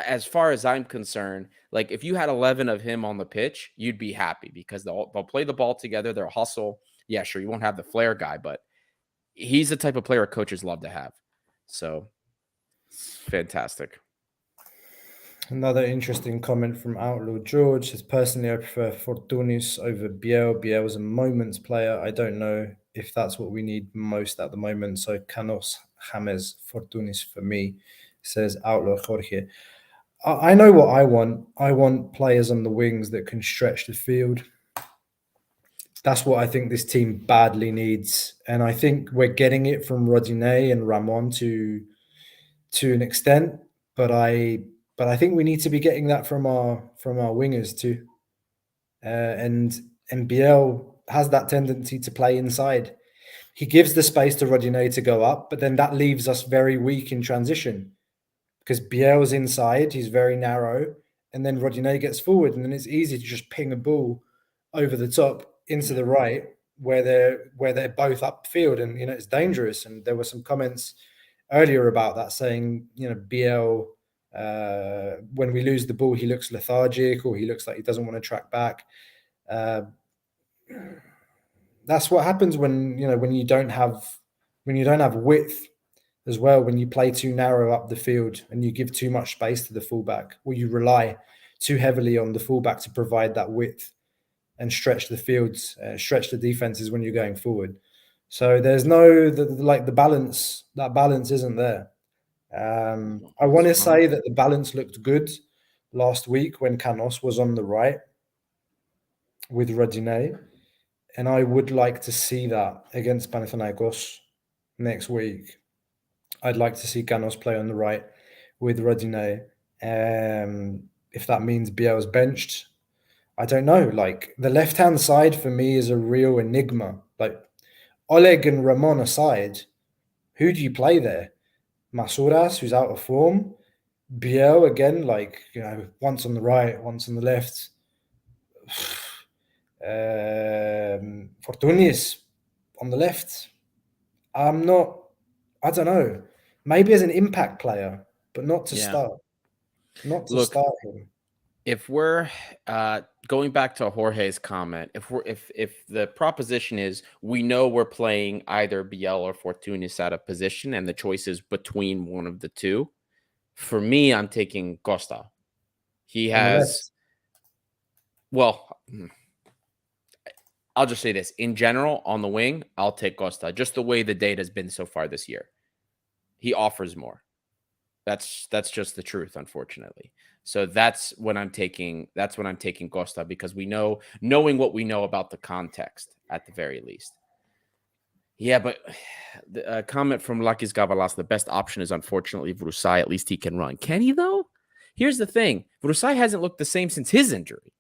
as far as I'm concerned, like if you had 11 of him on the pitch, you'd be happy because they'll play the ball together. They'll hustle. Yeah, sure, you won't have the flair guy, but he's the type of player coaches love to have. So it's fantastic. Another interesting comment from Outlaw George says, personally, I prefer Fortunis over Biel. Biel's a moments player. I don't know if that's what we need most at the moment. So Canos, James, Fortunis for me, says Outlaw Jorge. I know what I want. I want players on the wings that can stretch the field. That's what I think this team badly needs. And I think we're getting it from Rodinei and Ramon to an extent, but I think we need to be getting that from our wingers too. And Biel has that tendency to play inside. He gives the space to Rodinei to go up, but then that leaves us very weak in transition because Biel's inside, he's very narrow, and then Rodinei gets forward, and then it's easy to just ping a ball over the top into the right where they're both upfield, and it's dangerous. And there were some comments earlier about that saying, Biel, when we lose the ball, he looks lethargic or he looks like he doesn't want to track back. That's what happens when you don't have width as well, when you play too narrow up the field and you give too much space to the fullback, or you rely too heavily on the fullback to provide that width and stretch the fields, stretch the defenses when you're going forward. So there's the balance. That balance isn't there. I want to say that the balance looked good last week when Canos was on the right with Rodinei, and I would like to see that against Panathinaikos next week. I'd like to see Canos play on the right with Rodinei. If that means Biel's benched, I don't know. Like, the left-hand side for me is a real enigma. Like, Oleg and Ramon aside, who do you play there? Masouras, who's out of form. Biel, again, once on the right, once on the left. Fortunis on the left. I don't know. Maybe as an impact player, but not to start. Not to start him. If we're going back to Jorge's comment, if the proposition is we know we're playing either Biel or Fortunis out of position and the choice is between one of the two, for me, I'm taking Costa. He has, well, I'll just say this. In general, on the wing, I'll take Costa. Just the way the data has been so far this year. He offers more. That's just the truth, unfortunately. So that's when I'm taking Costa, because knowing what we know about the context at the very least. Yeah, but the comment from Lakis Gavalas, the best option is unfortunately Vrusai. At least he can run. Can he though? Here's the thing. Vrusai hasn't looked the same since his injury.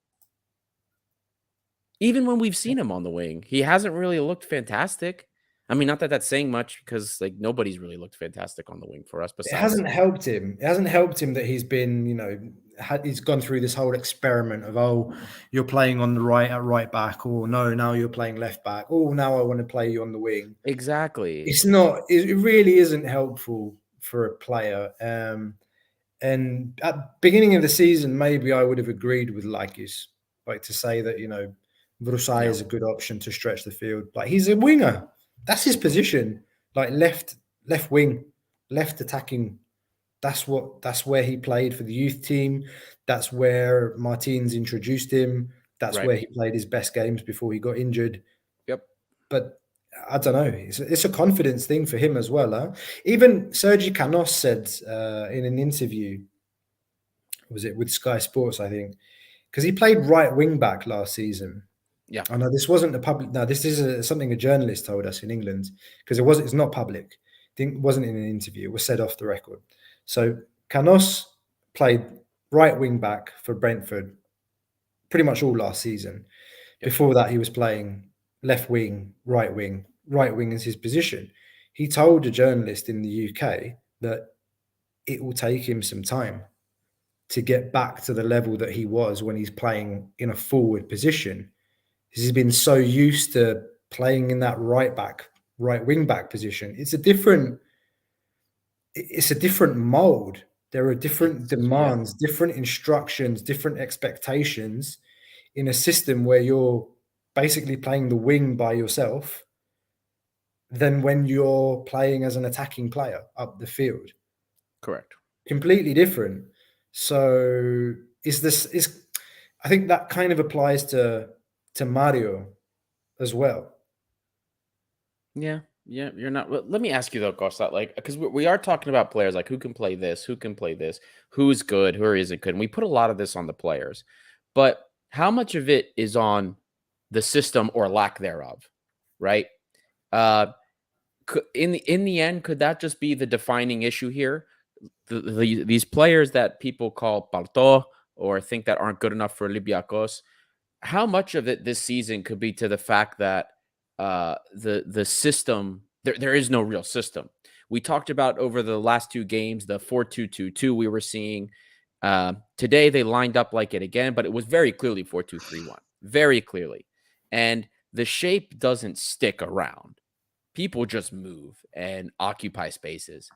Even when we've seen him on the wing, he hasn't really looked fantastic. I mean, not that that's saying much, because nobody's really looked fantastic on the wing for us. Besides, it hasn't helped him. It hasn't helped him that he's been, he's gone through this whole experiment of, you're playing on the right at right back, or no, now you're playing left back. Oh, now I want to play you on the wing. Exactly. It's not. It really isn't helpful for a player. And at the beginning of the season, maybe I would have agreed with Lakis, to say that Vrusai is a good option to stretch the field. Like, he's a winger. That's his position. Like, left wing, left attacking. That's where he played for the youth team. That's where Martins introduced him. That's where he played his best games before he got injured. Yep. But I don't know. It's a confidence thing for him as well. Huh? Even Sergi Canos said in an interview, was it with Sky Sports, I think, because he played right wing back last season. Yeah. I know this wasn't a public. No, this is something a journalist told us in England, because it's not public. It wasn't in an interview. It was said off the record. So Canos played right wing back for Brentford pretty much all last season. Yep. Before that, he was playing left wing, right wing. Right wing is his position. He told a journalist in the UK that it will take him some time to get back to the level that he was when he's playing in a forward position. He's been so used to playing in that right wing back position. It's a different mold. There are different Yeah, demands, different instructions, different expectations in a system where you're basically playing the wing by yourself than when you're playing as an attacking player up the field. correct. Completely different. So is I think that kind of applies to Mario as well. Yeah, yeah, you're not. Well, let me ask you though, Costa, like, because we are talking about players, like who can play this, who can play this, who's good, who isn't good, and we put a lot of this on the players. But how much of it is on the system or lack thereof, right? Uh, in the end, could that just be the defining issue here? These players that people call palto or think that aren't good enough for Olympiacos, how much of it this season could be to the fact that the system there is no real system. We talked about over the last two games the 4-2-2-2 we were seeing. Today they lined up like it again, but it was very clearly 4-2-3-1, very clearly, and the shape doesn't stick around. People just move and occupy spaces,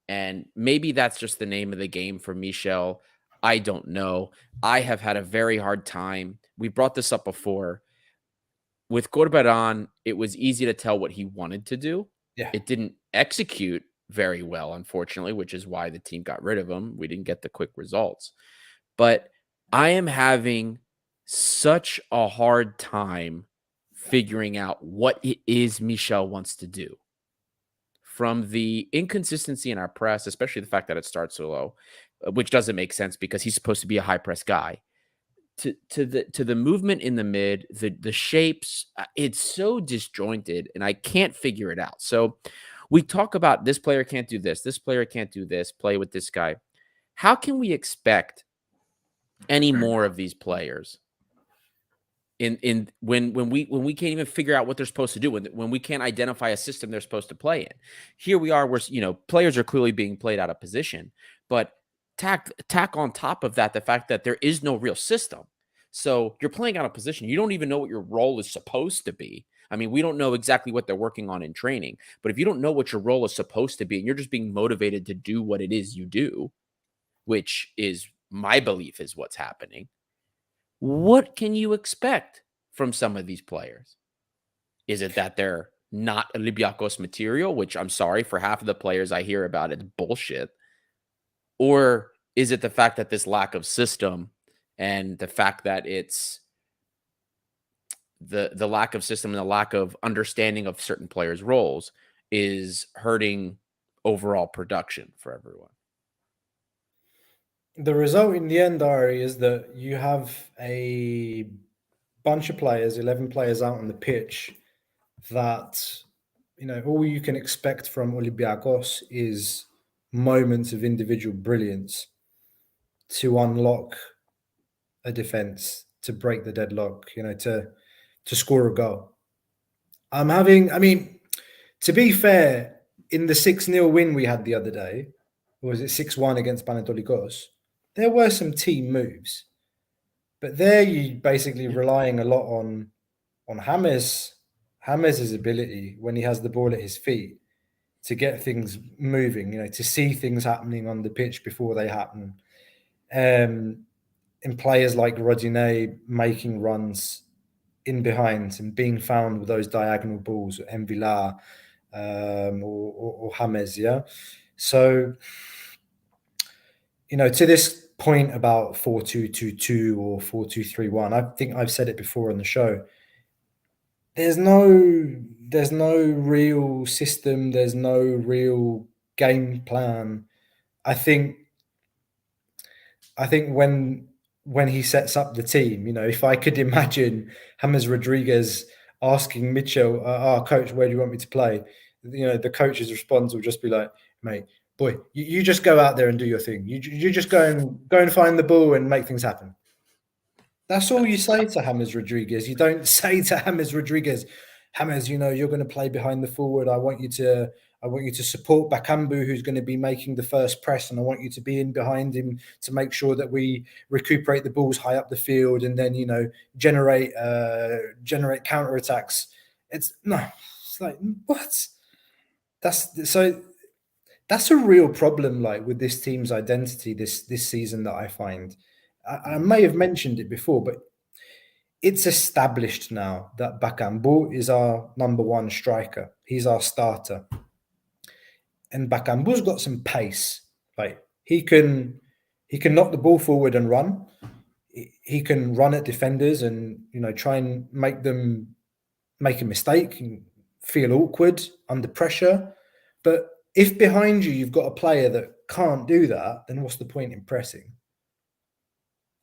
and maybe that's just the name of the game for Michel. I don't know. I have had a very hard time. We brought this up before. With Corberan, it was easy to tell what he wanted to do. Yeah. It didn't execute very well, unfortunately, which is why the team got rid of him. We didn't get the quick results. But I am having such a hard time figuring out what it is Michel wants to do. From the inconsistency in our press, especially the fact that it starts so low, which doesn't make sense because he's supposed to be a high press guy, to the movement in the mid, the shapes, it's so disjointed, and I can't figure it out. So we talk about this player can't do this player can't do this, play with this guy. How can we expect any more of these players in when we can't even figure out what they're supposed to do, when we can't identify a system they're supposed to play in? Here we are, where players are clearly being played out of position, but tack on top of that the fact that there is no real system. So you're playing out of position. You don't even know what your role is supposed to be. I mean, we don't know exactly what they're working on in training, but if you don't know what your role is supposed to be and you're just being motivated to do what it is you do, which is my belief is what's happening, what can you expect from some of these players? Is it that they're not Olympiacos material, which I'm sorry for half of the players I hear about, it's bullshit? Or is it the fact that this lack of system and the fact that it's the lack of system and the lack of understanding of certain players' roles is hurting overall production for everyone? The result in the end, Ari, is that you have a bunch of players, 11 players out on the pitch that, all you can expect from Olympiacos is moments of individual brilliance to unlock a defense, to break the deadlock, to score a goal. To be fair, in the 6-0 win we had the other day, or was it 6-1 against Panathinaikos, there were some team moves. But there you basically relying a lot on James' ability when he has the ball at his feet to get things moving, to see things happening on the pitch before they happen. And players like Rodinei making runs in behind and being found with those diagonal balls, Mvila or James, yeah. So, to this point about 4-2-2-2 or 4-2-3-1, I think I've said it before on the show. There's no real system. There's no real game plan. I think when he sets up the team, if I could imagine James Rodriguez asking Mitchell, our coach, where do you want me to play? The coach's response will just be like, mate, boy, you just go out there and do your thing. You just go and find the ball and make things happen. That's all you say to James Rodriguez. You don't say to James Rodriguez, James, you're going to play behind the forward. I want you to support Bakambu, who's going to be making the first press, and I want you to be in behind him to make sure that we recuperate the balls high up the field, and then generate counterattacks. It's like what? That's so. that's a real problem, like with this team's identity this season that I find. I may have mentioned it before, but it's established now that Bakambu is our number one striker. He's our starter. And Bakambu's got some pace. Like he can knock the ball forward and run. He can run at defenders and try and make them make a mistake and feel awkward under pressure. But if behind you you've got a player that can't do that, then what's the point in pressing?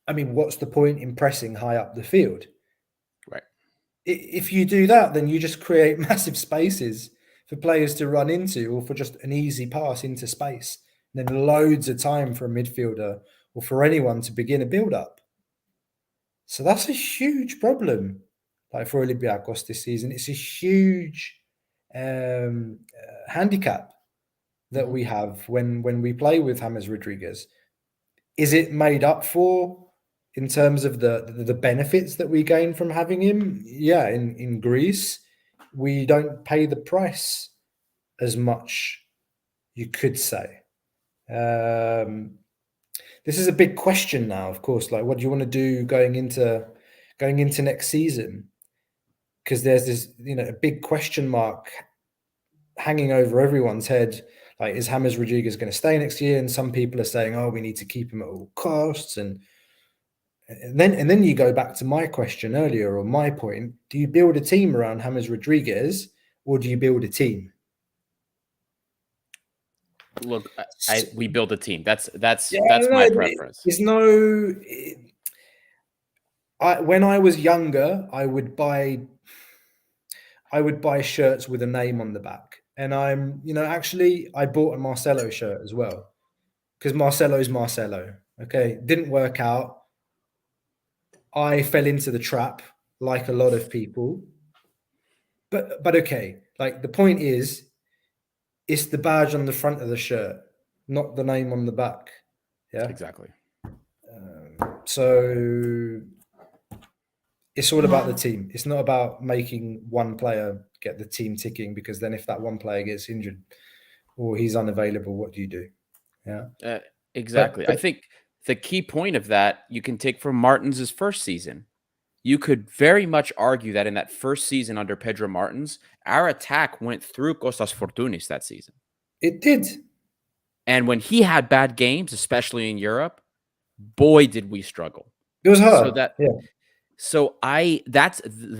I mean, what's the point in pressing high up the field? Right. If you do that, then you just create massive spaces for players to run into, or for just an easy pass into space. And then loads of time for a midfielder or for anyone to begin a build-up. So that's a huge problem, like for Olympiacos this season. It's a huge handicap that we have when we play with James Rodriguez. Is it made up for in terms of the benefits that we gain from having him? Yeah, in Greece, we don't pay the price as much, you could say. This is a big question now, of course. Like, what do you want to do going into next season? Because there's this, a big question mark hanging over everyone's head. Like, is James Rodriguez going to stay next year? And some people are saying, "Oh, we need to keep him at all costs." And then you go back to my question earlier, or my point: do you build a team around James Rodriguez, or do you build a team? Look, we build a team. That's my preference. When I was younger, I would buy shirts with a name on the back. And actually I bought a Marcelo shirt as well, because Marcelo's Marcelo. Okay. Didn't work out. I fell into the trap like a lot of people. But okay. Like, the point is, it's the badge on the front of the shirt, not the name on the back. Yeah. Exactly. So it's all about the team. It's not about making one player get the team ticking, because then if that one player gets injured or he's unavailable, what do you do? Yeah, exactly. I think the key point of that you can take from Martins' first season. You could very much argue that in that first season under Pedro Martins, our attack went through Kostas Fortounis that season. It did. And when he had bad games, especially in Europe, boy, did we struggle. It was hard.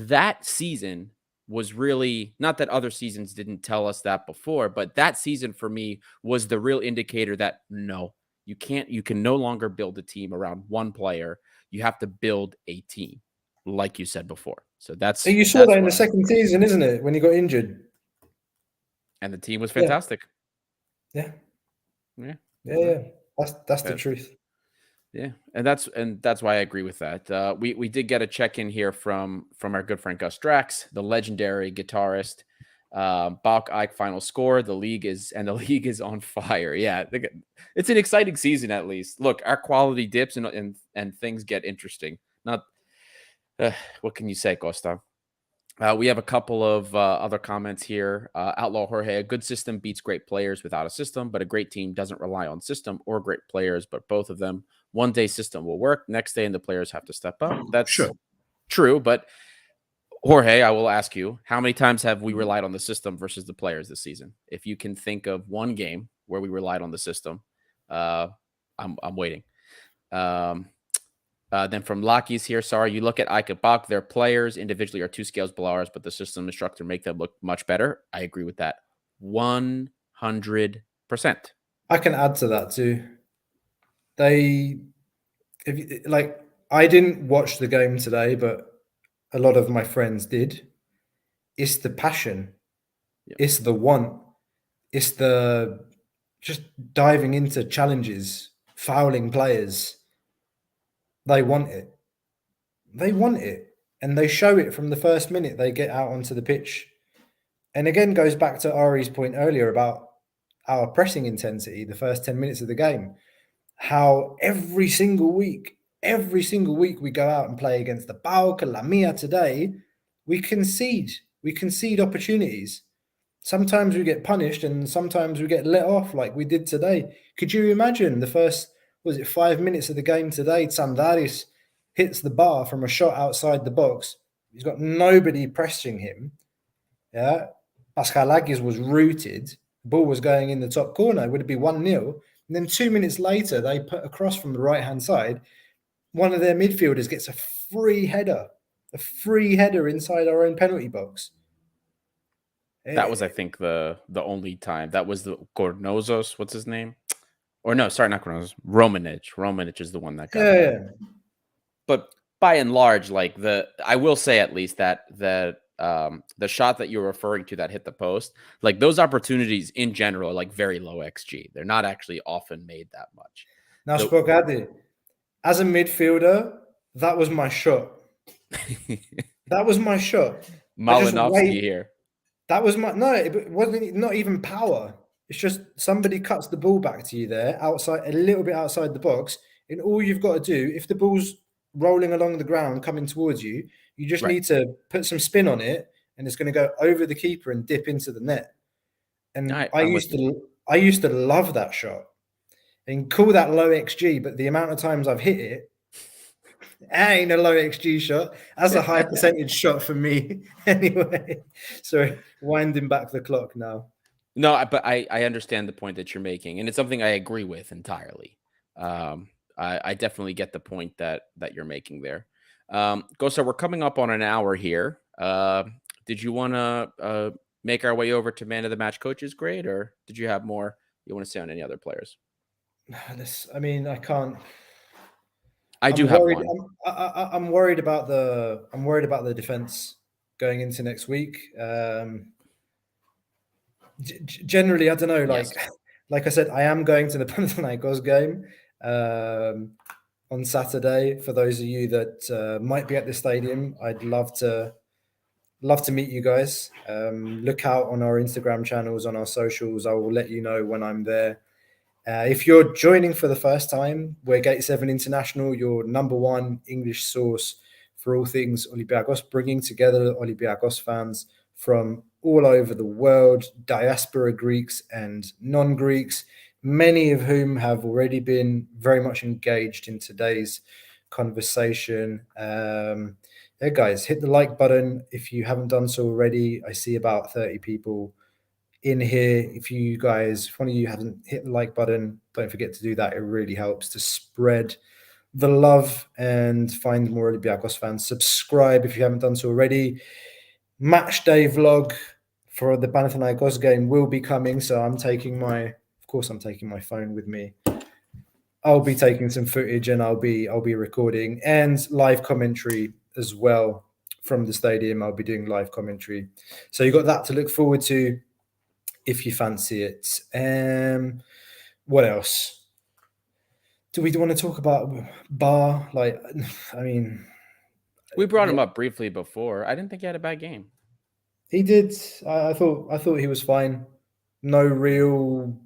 That season was really, not that other seasons didn't tell us that before, but that season for me was the real indicator that no, you can no longer build a team around one player. You have to build a team, like you said before. So you saw that in the second season, isn't it? When he got injured. And the team was fantastic. Yeah. That's the truth. Yeah, and that's why I agree with that. We did get a check-in here from our good friend Gus Drax, the legendary guitarist. Bach Ike final score. The league is on fire. Yeah, it's an exciting season at least. Look, our quality dips and things get interesting. Not what can you say, Costa? We have a couple of other comments here. Outlaw Jorge, a good system beats great players without a system, but a great team doesn't rely on system or great players, but both of them. One day system will work, next day and the players have to step up. That's true, but Jorge, I will ask you, how many times have we relied on the system versus the players this season? If you can think of one game where we relied on the system, I'm waiting. Then from Lucky's here, sorry, you look at Ike and Bach, their players individually are 2 scales below ours, but the system instructor make them look much better. I agree with that 100%. I can add to that too. I didn't watch the game today, but a lot of my friends did. It's the passion. Yep. It's the want. It's the just diving into challenges, fouling players. They want it. And they show it from the first minute they get out onto the pitch. And again, goes back to Ari's point earlier about our pressing intensity, the first 10 minutes of the game. How every single week we go out and play against the PAOK and Lamia today, we concede opportunities. Sometimes we get punished and sometimes we get let off like we did today. Could you imagine the first, was it 5 minutes of the game today? Tsandaris hits the bar from a shot outside the box. He's got nobody pressing him. Yeah. Paschalakis was rooted. The ball was going in the top corner. Would it be 1-0? And then 2 minutes later, they put a cross from the right-hand side. One of their midfielders gets a free header inside our own penalty box. That was, I think, the only time. That was the Cornozos. What's his name? Or no, sorry, not Cornozos. Romanich. Romanich is the one that got that. Yeah. But by and large, like I will say at least that the shot that you're referring to that hit the post, like those opportunities in general are like very low XG. They're not actually often made that much. Now, Spokadi, as a midfielder, that was my shot. That was my shot. Malinovsky here. That was my no. It wasn't not even power. It's just somebody cuts the ball back to you there, outside a little bit outside the box, and all you've got to do, if the ball's rolling along the ground coming towards you, you just need to put some spin on it, and it's going to go over the keeper and dip into the net. And I used to love that shot, and call that low XG, but the amount of times I've hit it, ain't a low XG shot. That's a high percentage shot for me anyway. So winding back the clock now. No, but I understand the point that you're making, and it's something I agree with entirely. I definitely get the point that you're making there. Gosa, we're coming up on an hour here. Did you want to make our way over to man of the match coaches grade, or did you have more you want to say on any other players? I mean, I can't. I do have one. I'm worried about the defense going into next week. Generally, I don't know. Like I said, I am going to the Panathinaikos game on Saturday. For those of you that might be at the stadium, I'd love to meet you guys. Look out on our Instagram channels, on our socials. I will let you know when I'm there. If you're joining for the first time, we're Gate 7 International, your number one English source for all things Olympiacos, bringing together Olympiacos fans from all over the world, diaspora Greeks and non-Greeks, many of whom have already been very much engaged in today's conversation. Yeah, guys, hit the like button if you haven't done so already. I see about 30 people in here. If one of you haven't hit the like button, don't forget to do that. It really helps to spread the love and find more Olympiacos fans. Subscribe if you haven't done so already. Match day vlog for the Panathinaikos game will be coming, so I'm taking my phone with me. I'll be taking some footage and I'll be recording and live commentary as well from the stadium. I'll be doing live commentary, so you got that to look forward to if you fancy it. What else? Do we want to talk about Bar? Like, I mean, we brought him up briefly before. I didn't think he had a bad game. He did. I thought he was fine. No real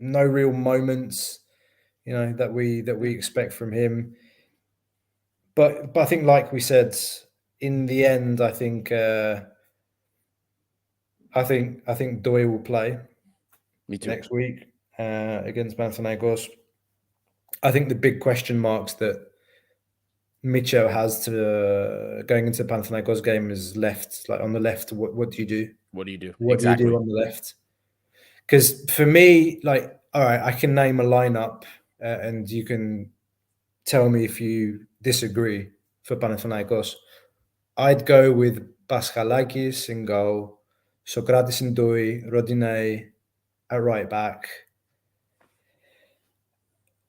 moments, that we expect from him. But I think, like we said, in the end, I think Doi will play. Me too. Next week against Panathinaikos. I think the big question marks that Mitchell has to going into the Panathinaikos game is left. Like on the left, what do you do? What do you do? What do you do on the left? Because for me, like, all right, I can name a lineup and you can tell me if you disagree for Panathinaikos. I'd go with Paschalakis in goal, Sokratis and Doi, Rodinei at right back,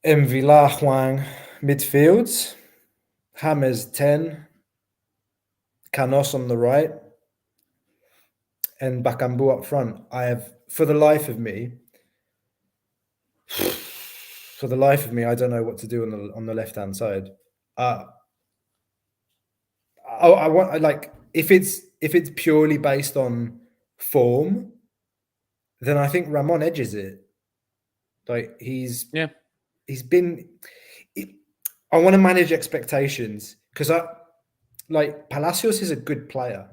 Mvila Huang midfield, James 10, Canos on the right, and Bakambu up front. I have, for the life of me, I don't know what to do on the left hand side. I want, like, if it's purely based on form, then I think Ramon edges it. Like he's been. I want to manage expectations because Palacios is a good player.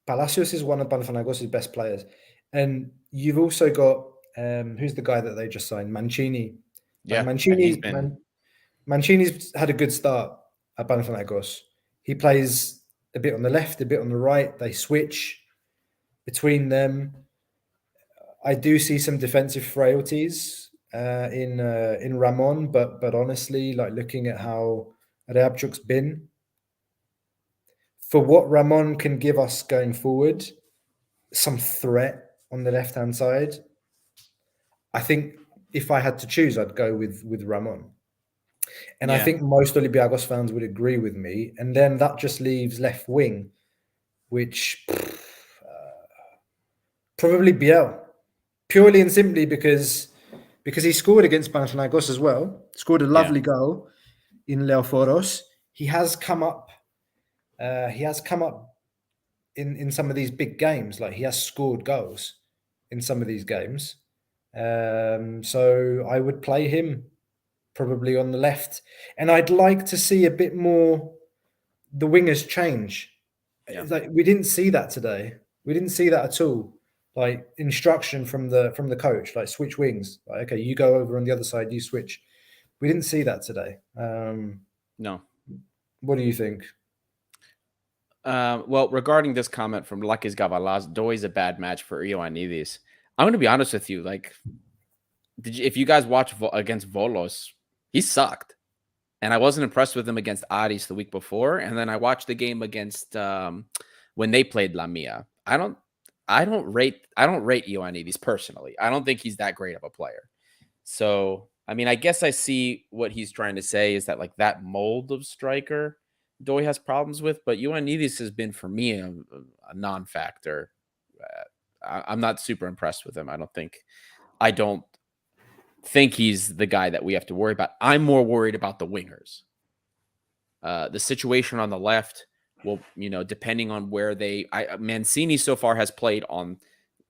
Palacios is one of Panathinaikos' best players. And you've also got who's the guy that they just signed? Mancini. Like Yeah, and he's Mancini, been Mancini's had a good start at Panathinaikos. He plays a bit on the left, a bit on the right. They switch between them. I do see some defensive frailties in Ramon, but honestly, like looking at how Reabchuk's been, for what Ramon can give us going forward, some threat on the left hand side. I think if I had to choose, I'd go with Ramon. And I yeah, think most Olympiacos fans would agree with me. And then that just leaves left wing, which probably Biel, purely and simply because he scored against Panathinaikos as well, scored a yeah, lovely goal in Leoforos. He has come up. He has come up in some of these big games. Like he has scored goals in some of these games. So I would play him probably on the left, and I'd like to see a bit more the wingers change. yeah. Like we didn't see that today. We didn't see that at all. Like instruction from the coach, like switch wings. Like, okay, you go over on the other side, you switch. We didn't see that today. No. What do you think? Well, regarding this comment from Lakis Gavalas, Doi's a bad match for Ioannidis. I'm going to be honest with you. Like, if you guys watch against Volos, he sucked. And I wasn't impressed with him against Aris the week before. And then I watched the game against when they played Lamia. I don't rate Ioannidis personally. I don't think he's that great of a player. So, I mean, I guess I see what he's trying to say is that like that mold of striker Doi has problems with, but Ioannidis has been for me a non-factor. I'm not super impressed with him. I don't think he's the guy that we have to worry about. I'm more worried about the wingers. The situation on the left will, depending on where Mancini so far has played on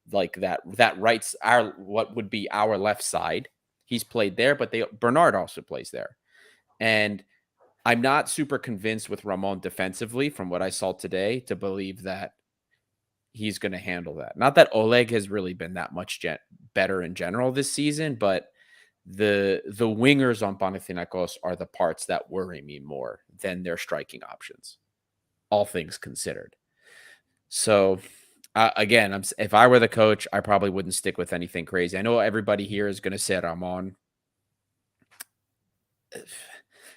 like that right's what would be our left side. He's played there, but Bernard also plays there. And I'm not super convinced with Ramon defensively from what I saw today to believe that he's going to handle that. Not that Oleg has really been that much better in general this season, but the wingers on Panathinaikos are the parts that worry me more than their striking options, all things considered. So, again, if I were the coach, I probably wouldn't stick with anything crazy. I know everybody here is going to say Ramon.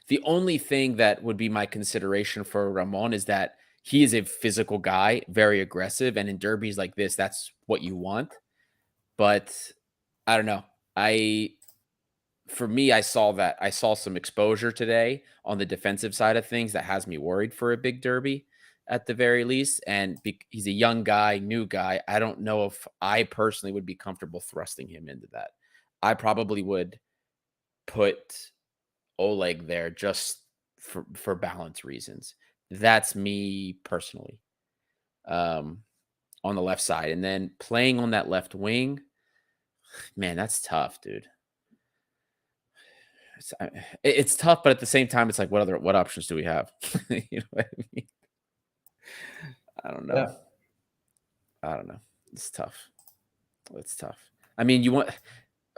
The only thing that would be my consideration for Ramon is that he is a physical guy, very aggressive, and in derbies like this, that's what you want. But I don't know. For me, I saw some exposure today on the defensive side of things that has me worried for a big derby at the very least. And he's a young guy, new guy. I don't know if I personally would be comfortable thrusting him into that. I probably would put Oleg there just for balance reasons. That's me personally. On the left side. And then playing on that left wing, man, that's tough, dude. It's tough, but at the same time, it's like, what options do we have? You know what I mean? I don't know. Yeah. I don't know. It's tough. It's tough. I mean,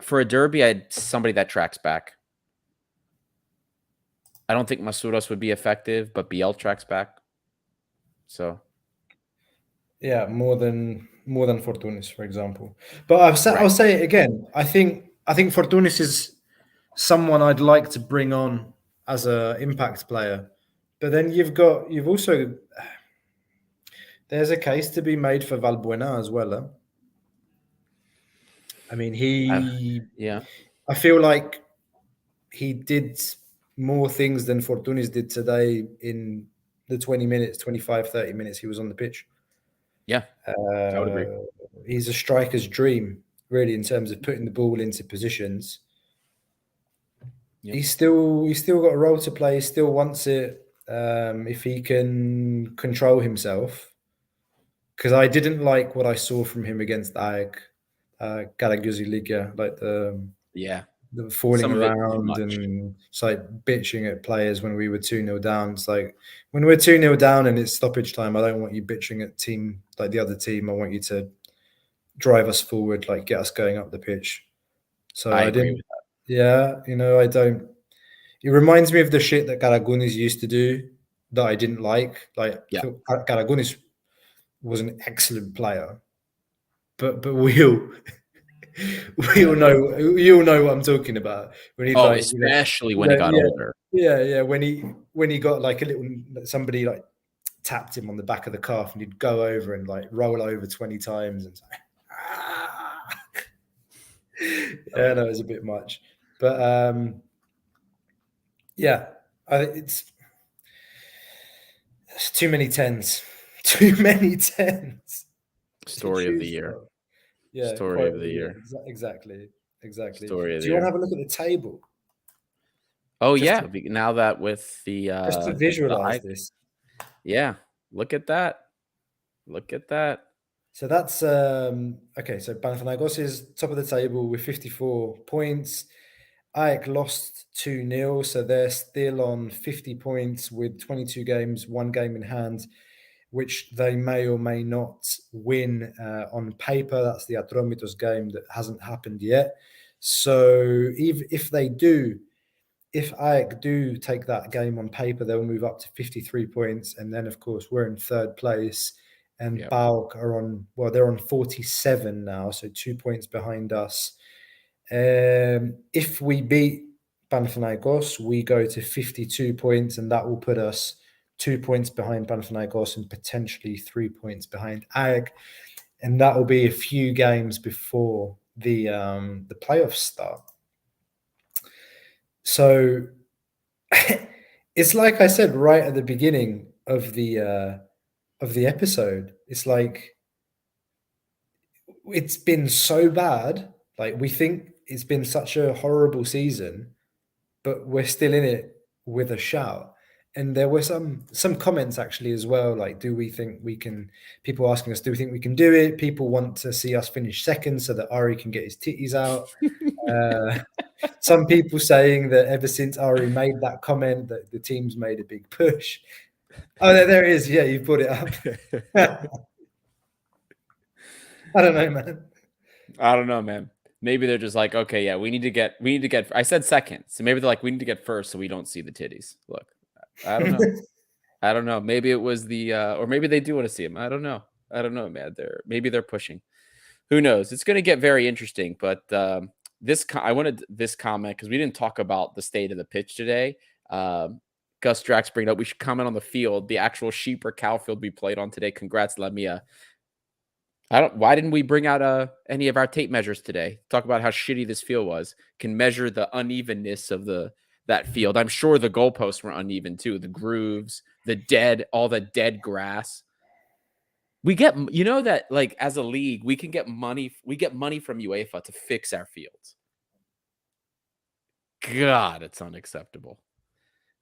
for a derby, I had somebody that tracks back. I don't think Masuros would be effective, but BL tracks back. So Yeah, more than Fortunis, for example. But I'll say it again. I think Fortunis is someone I'd like to bring on as a impact player. But then you've also there's a case to be made for Valbuena as well. Huh? I mean, yeah. I feel like he did more things than Fortunis did today in the 20 minutes, 25, 30 minutes he was on the pitch. Yeah, I would agree. He's a striker's dream, really, in terms of putting the ball into positions. Yep. He's still got a role to play. He still wants it. If he can control himself, because I didn't like what I saw from him against Karagüzü Liga, like yeah. the falling Some of it too around much. and it's like bitching at players when we were 2-0 down. It's like when we're 2-0 down and it's stoppage time, I don't want you bitching at team like the other team. I want you to drive us forward, like get us going up the pitch. So I I agree didn't, with that. yeah, I don't. It reminds me of the shit that Karagunis used to do that I didn't like. Like I Yeah. thought Karagunis was an excellent player, but we all know what I'm talking about when he'd Oh, like especially when he got yeah older. yeah when he got like a little somebody like tapped him on the back of the calf and he'd go over and like roll over 20 times and say, ah! Yeah, no, it was a bit much, but yeah, it's too many tens, too many tens. It's a Story of true the year. story. Yeah, Story quite of the year. exactly. Story of Do the you want to year. have a look at the table Oh just yeah, to, now that with just to the visualize I this? yeah, look at that. Look at that. So that's okay. So Panathinaikos is top of the table with 54 points. AEK lost 2-0, so they're still on 50 points with 22 games, one game in hand, which they may or may not win on paper. That's the Atromitos game that hasn't happened yet. So if they do, if AEK do take that game on paper, they'll move up to 53 points. And then, of course, we're in third place. And Yep. PAOK are on, well, they're on 47 now, so 2 points behind us. If we beat Panathinaikos, we go to 52 points, and that will put us 2 points behind Panathinaikos and potentially 3 points behind AEK. And that will be a few games before the playoffs start. So it's like I said right at the beginning of the episode. It's like it's been so bad. Like we think it's been such a horrible season, but we're still in it with a shout. And there were some comments actually as well. Like, do we think we can? People asking us, do we think we can do it? People want to see us finish second so that Ari can get his titties out. Some people saying that ever since Ari made that comment, that the team's made a big push. Oh, there it is. Yeah, you've brought it up. I don't know, man. I don't know, man. Maybe they're just like, okay, yeah, we need to get. I said second, so maybe they're like, we need to get first, so we don't see the titties. Look, I don't know. I don't know. Maybe it was the, or maybe they do want to see him. I don't know. I don't know, man. Maybe they're pushing. Who knows? It's going to get very interesting. But I wanted this comment because we didn't talk about the state of the pitch today. Gus Drax bring it up. We should comment on the field, the actual sheep or cow field we played on today. Congrats, Lamia. Why didn't we bring out any of our tape measures today? Talk about how shitty this field was. Can measure the unevenness of that field. I'm sure the goalposts were uneven too. The grooves, all the dead grass. We get, that like as a league, we can get money. We get money from UEFA to fix our fields. God, it's unacceptable.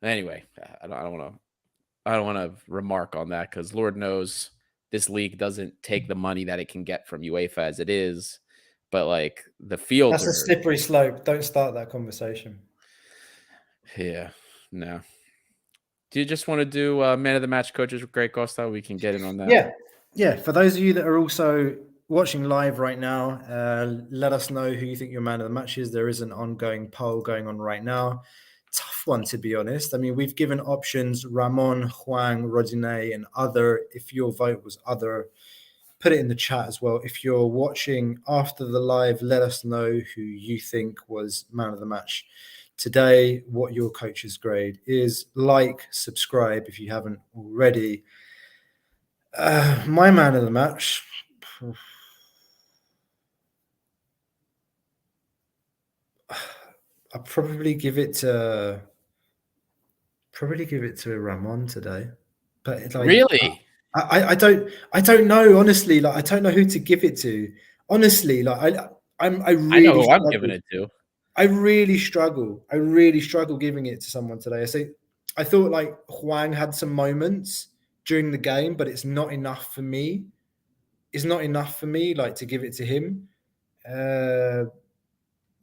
Anyway, I don't want to remark on that because Lord knows this league doesn't take the money that it can get from UEFA as it is. But like the fields That's a slippery slope. Don't start that conversation. Yeah, no. Do you just want to do man of the match coaches with Greg Costa? We can get in on that. Yeah. For those of you that are also watching live right now, let us know who you think your man of the match is. There is an ongoing poll going on right now. Tough one, to be honest. I mean, we've given options: Ramon, Huang, Rodinei, and other. If your vote was other, put it in the chat as well. If you're watching after the live, let us know who you think was man of the match today, what your coach's grade is. Like, subscribe if you haven't already. My man of the match. I'll probably give it to Ramon today. But like, Really? I don't know, honestly. Like, I don't know who to give it to. Honestly, like I I know really who I'm struggle. giving it to. I really struggle giving it to someone today. I thought like Huang had some moments during the game, but it's not enough for me. It's not enough for me like to give it to him.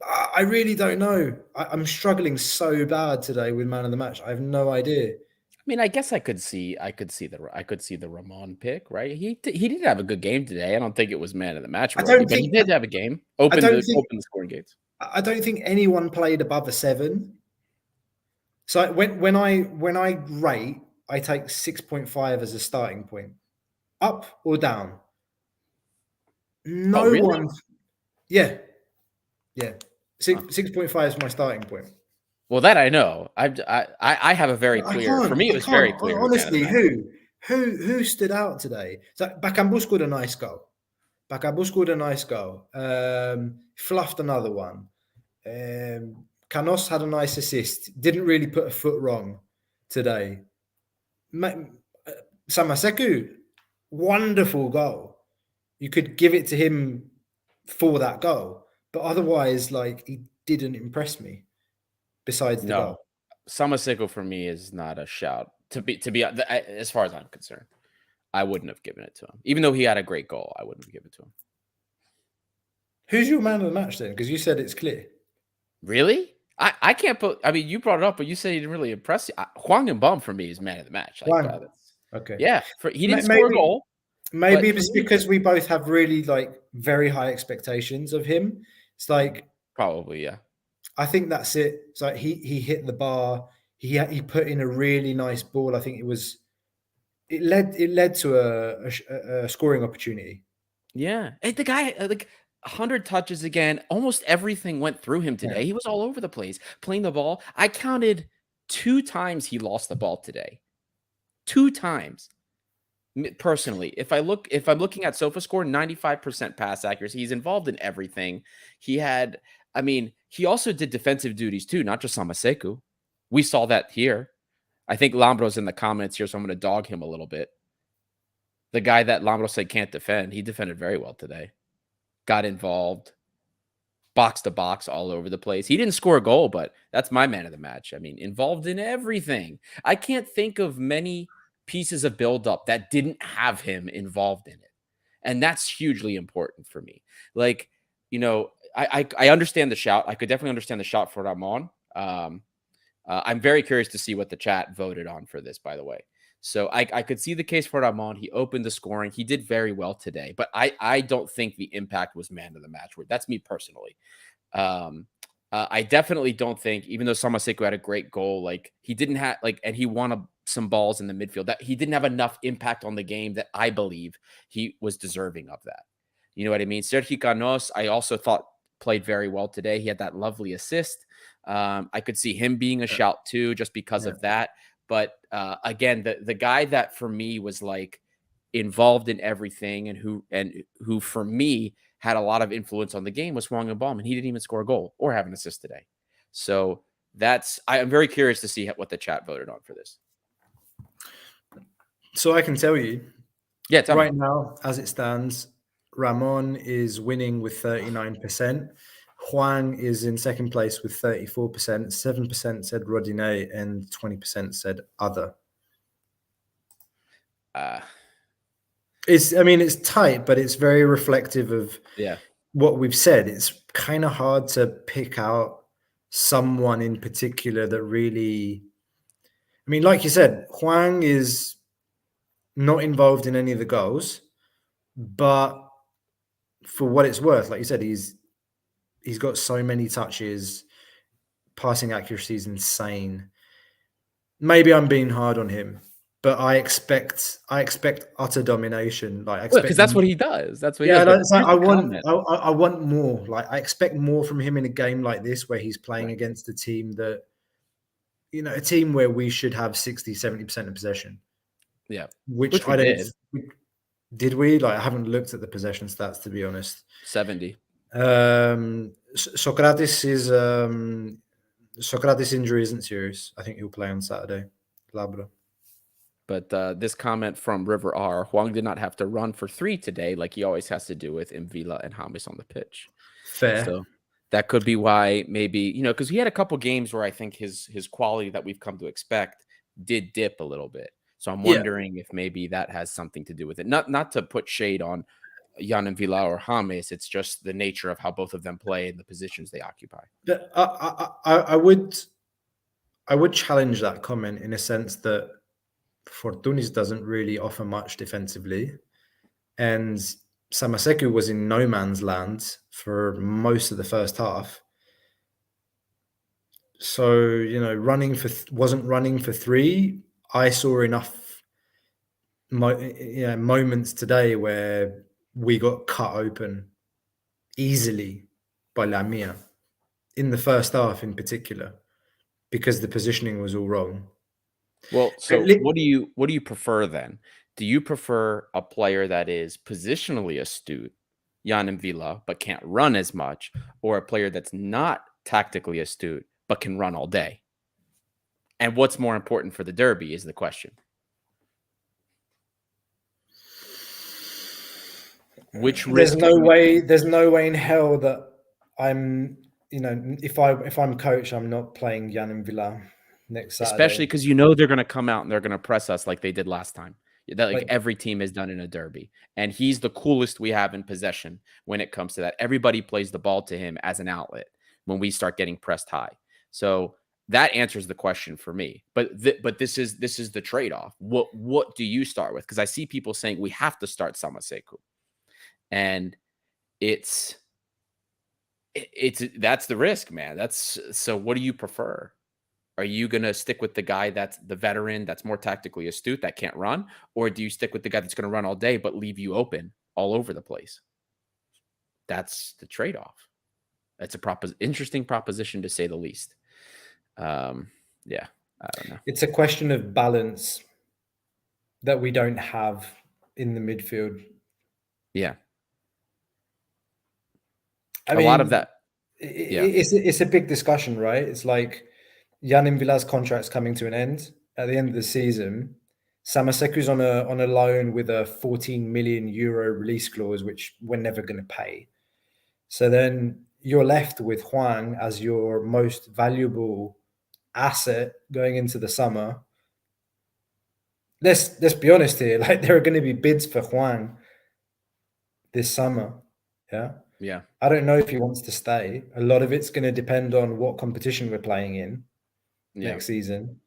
I really don't know. I'm struggling so bad today with man of the match. I have no idea. I mean, I guess I could see the Ramon pick, right? He did have a good game today. I don't think it was man of the match I worthy, don't but he think did have a game. I Open don't the think open the scoring gates. I don't think anyone played above a 7. So when I rate, I take 6.5 as a starting point. Up or down? Oh, No really? one. Yeah, yeah. Huh. 6.5 is my starting point. Well, that I know. I have a very I clear. For can't. me, it I was can't. very clear who man of the Honestly, match was. who stood out today? So Bakambu scored a nice goal. Bakambu scored a nice goal. Fluffed another one. Canos had a nice assist. Didn't really put a foot wrong today. Samaseku, wonderful goal. You could give it to him for that goal, but otherwise, like he didn't impress me. Besides the goal, No, Samaseko for me is not a shout. As far as I'm concerned, I wouldn't have given it to him, even though he had a great goal. I wouldn't have given it to him. who's your man of the match then? Because you said it's clear. Really? I can't put. I mean, you brought it up, but you said he didn't really impress you. Huang and Bum for me is man of the match. Like One. that's Okay. yeah. He didn't score a Maybe goal, maybe but for it's me, because we both have really like very high expectations of him. It's like probably yeah. I think that's it. It's like he hit the bar. He put in a really nice ball. I think it led to a scoring opportunity. Yeah. Hey, the guy, like 100 touches again. Almost everything went through him Yeah. today. He was all over the place playing the ball. I counted 2 times he lost the ball today. 2 times. Personally, if I'm looking at SofaScore, 95% pass accuracy. He's involved in everything. I mean, he also did defensive duties too, not just Samaseku. We saw that here. I think Lambro's in the comments here, so I'm going to dog him a little bit. The guy that Lambro said can't defend, he defended very well today. Got involved, box to box all over the place. He didn't score a goal, but that's my man of the match. I mean, involved in everything. I can't think of many pieces of buildup that didn't have him involved in it. And that's hugely important for me. Like, I understand the shout. I could definitely understand the shout for Ramon. I'm very curious to see what the chat voted on for this, by the way. So I could see the case for Ramon. He opened the scoring. He did very well today, but I don't think the impact was man of the match. That's me personally. Um, I definitely don't think, even though Samaseko had a great goal, like he didn't have and he won some balls in the midfield, that he didn't have enough impact on the game that I believe he was deserving of that. You know what I mean? Sergio Canos, I also thought played very well today. He had that lovely assist. I could see him being a shout too, just because Yeah. of that. But again, the guy that for me was like involved in everything and who for me had a lot of influence on the game was Wong and Baum, and he didn't even score a goal or have an assist today. So I'm very curious to see what the chat voted on for this. So I can tell you, Yeah, tell me. right now, as it stands, Ramon is winning with 39%. Huang is in second place with 34%. 7% said Rodinei and 20% said other. It's tight, but it's very reflective of Yeah. what we've said. It's kind of hard to pick out someone in particular that really. I mean, like you said, Huang is not involved in any of the goals, but for what it's worth, like you said, he's got so many touches, passing accuracy is insane. Maybe I'm being hard on him, but I expect utter domination. Like I Because expect that's what he does. That's what he Yeah, does. But it's like here's the comment. I want more. Like I expect more from him in a game like this where he's playing Right. against a team that a team where we should have 60-70% of possession. Yeah. Which Which we I don't did. did we? Like I haven't looked at the possession stats to be honest. 70. Socrates injury isn't serious. I think he'll play on Saturday. Labra. But this comment from River R, Huang did not have to run for 3 today like he always has to do with Mvila and James on the pitch. Fair. So that could be why maybe, because he had a couple games where I think his quality that we've come to expect did dip a little bit. So I'm wondering if maybe that has something to do with it. Not to put shade on Jan and Villa or James. It's just the nature of how both of them play and the positions they occupy. I would challenge that comment in a sense that Fortunis doesn't really offer much defensively, and Samaseku was in no man's land for most of the first half. So, wasn't running for three. I saw enough moments today where we got cut open easily by Lamia in the first half in particular, because the positioning was all wrong. Well, so what do you prefer then? Do you prefer a player that is positionally astute, Jan and Villa, but can't run as much, or a player that's not tactically astute but can run all day? And what's more important for the derby is the question. Which There's risk? no way in hell that I'm, if I'm coach, I'm not playing Jan and Villa next Saturday. Especially because they're going to come out and they're going to press us like they did last time. That like every team has done in a derby. And he's the coolest we have in possession when it comes to that. Everybody plays the ball to him as an outlet when we start getting pressed high. So that answers the question for me. But this is the trade-off. What do you start with? Because I see people saying we have to start Samaseku. And it's that's the risk, man. So what do you prefer? Are you going to stick with the guy that's the veteran, that's more tactically astute, that can't run? Or do you stick with the guy that's going to run all day but leave you open all over the place? That's the trade-off. That's interesting proposition, to say the least. Yeah, I don't know. It's a question of balance that we don't have in the midfield. Yeah. I mean, lot of that. It's a big discussion, right? It's like Jan Villa's contract's coming to an end at the end of the season. Samaseku's on a loan with a 14 million euro release clause, which we're never going to pay. So then you're left with Hwang as your most valuable asset going into the summer. Let's be honest here. Like, there are going to be bids for Hwang this summer. Yeah. Yeah. I don't know if he wants to stay. A lot of it's going to depend on what competition we're playing in next season.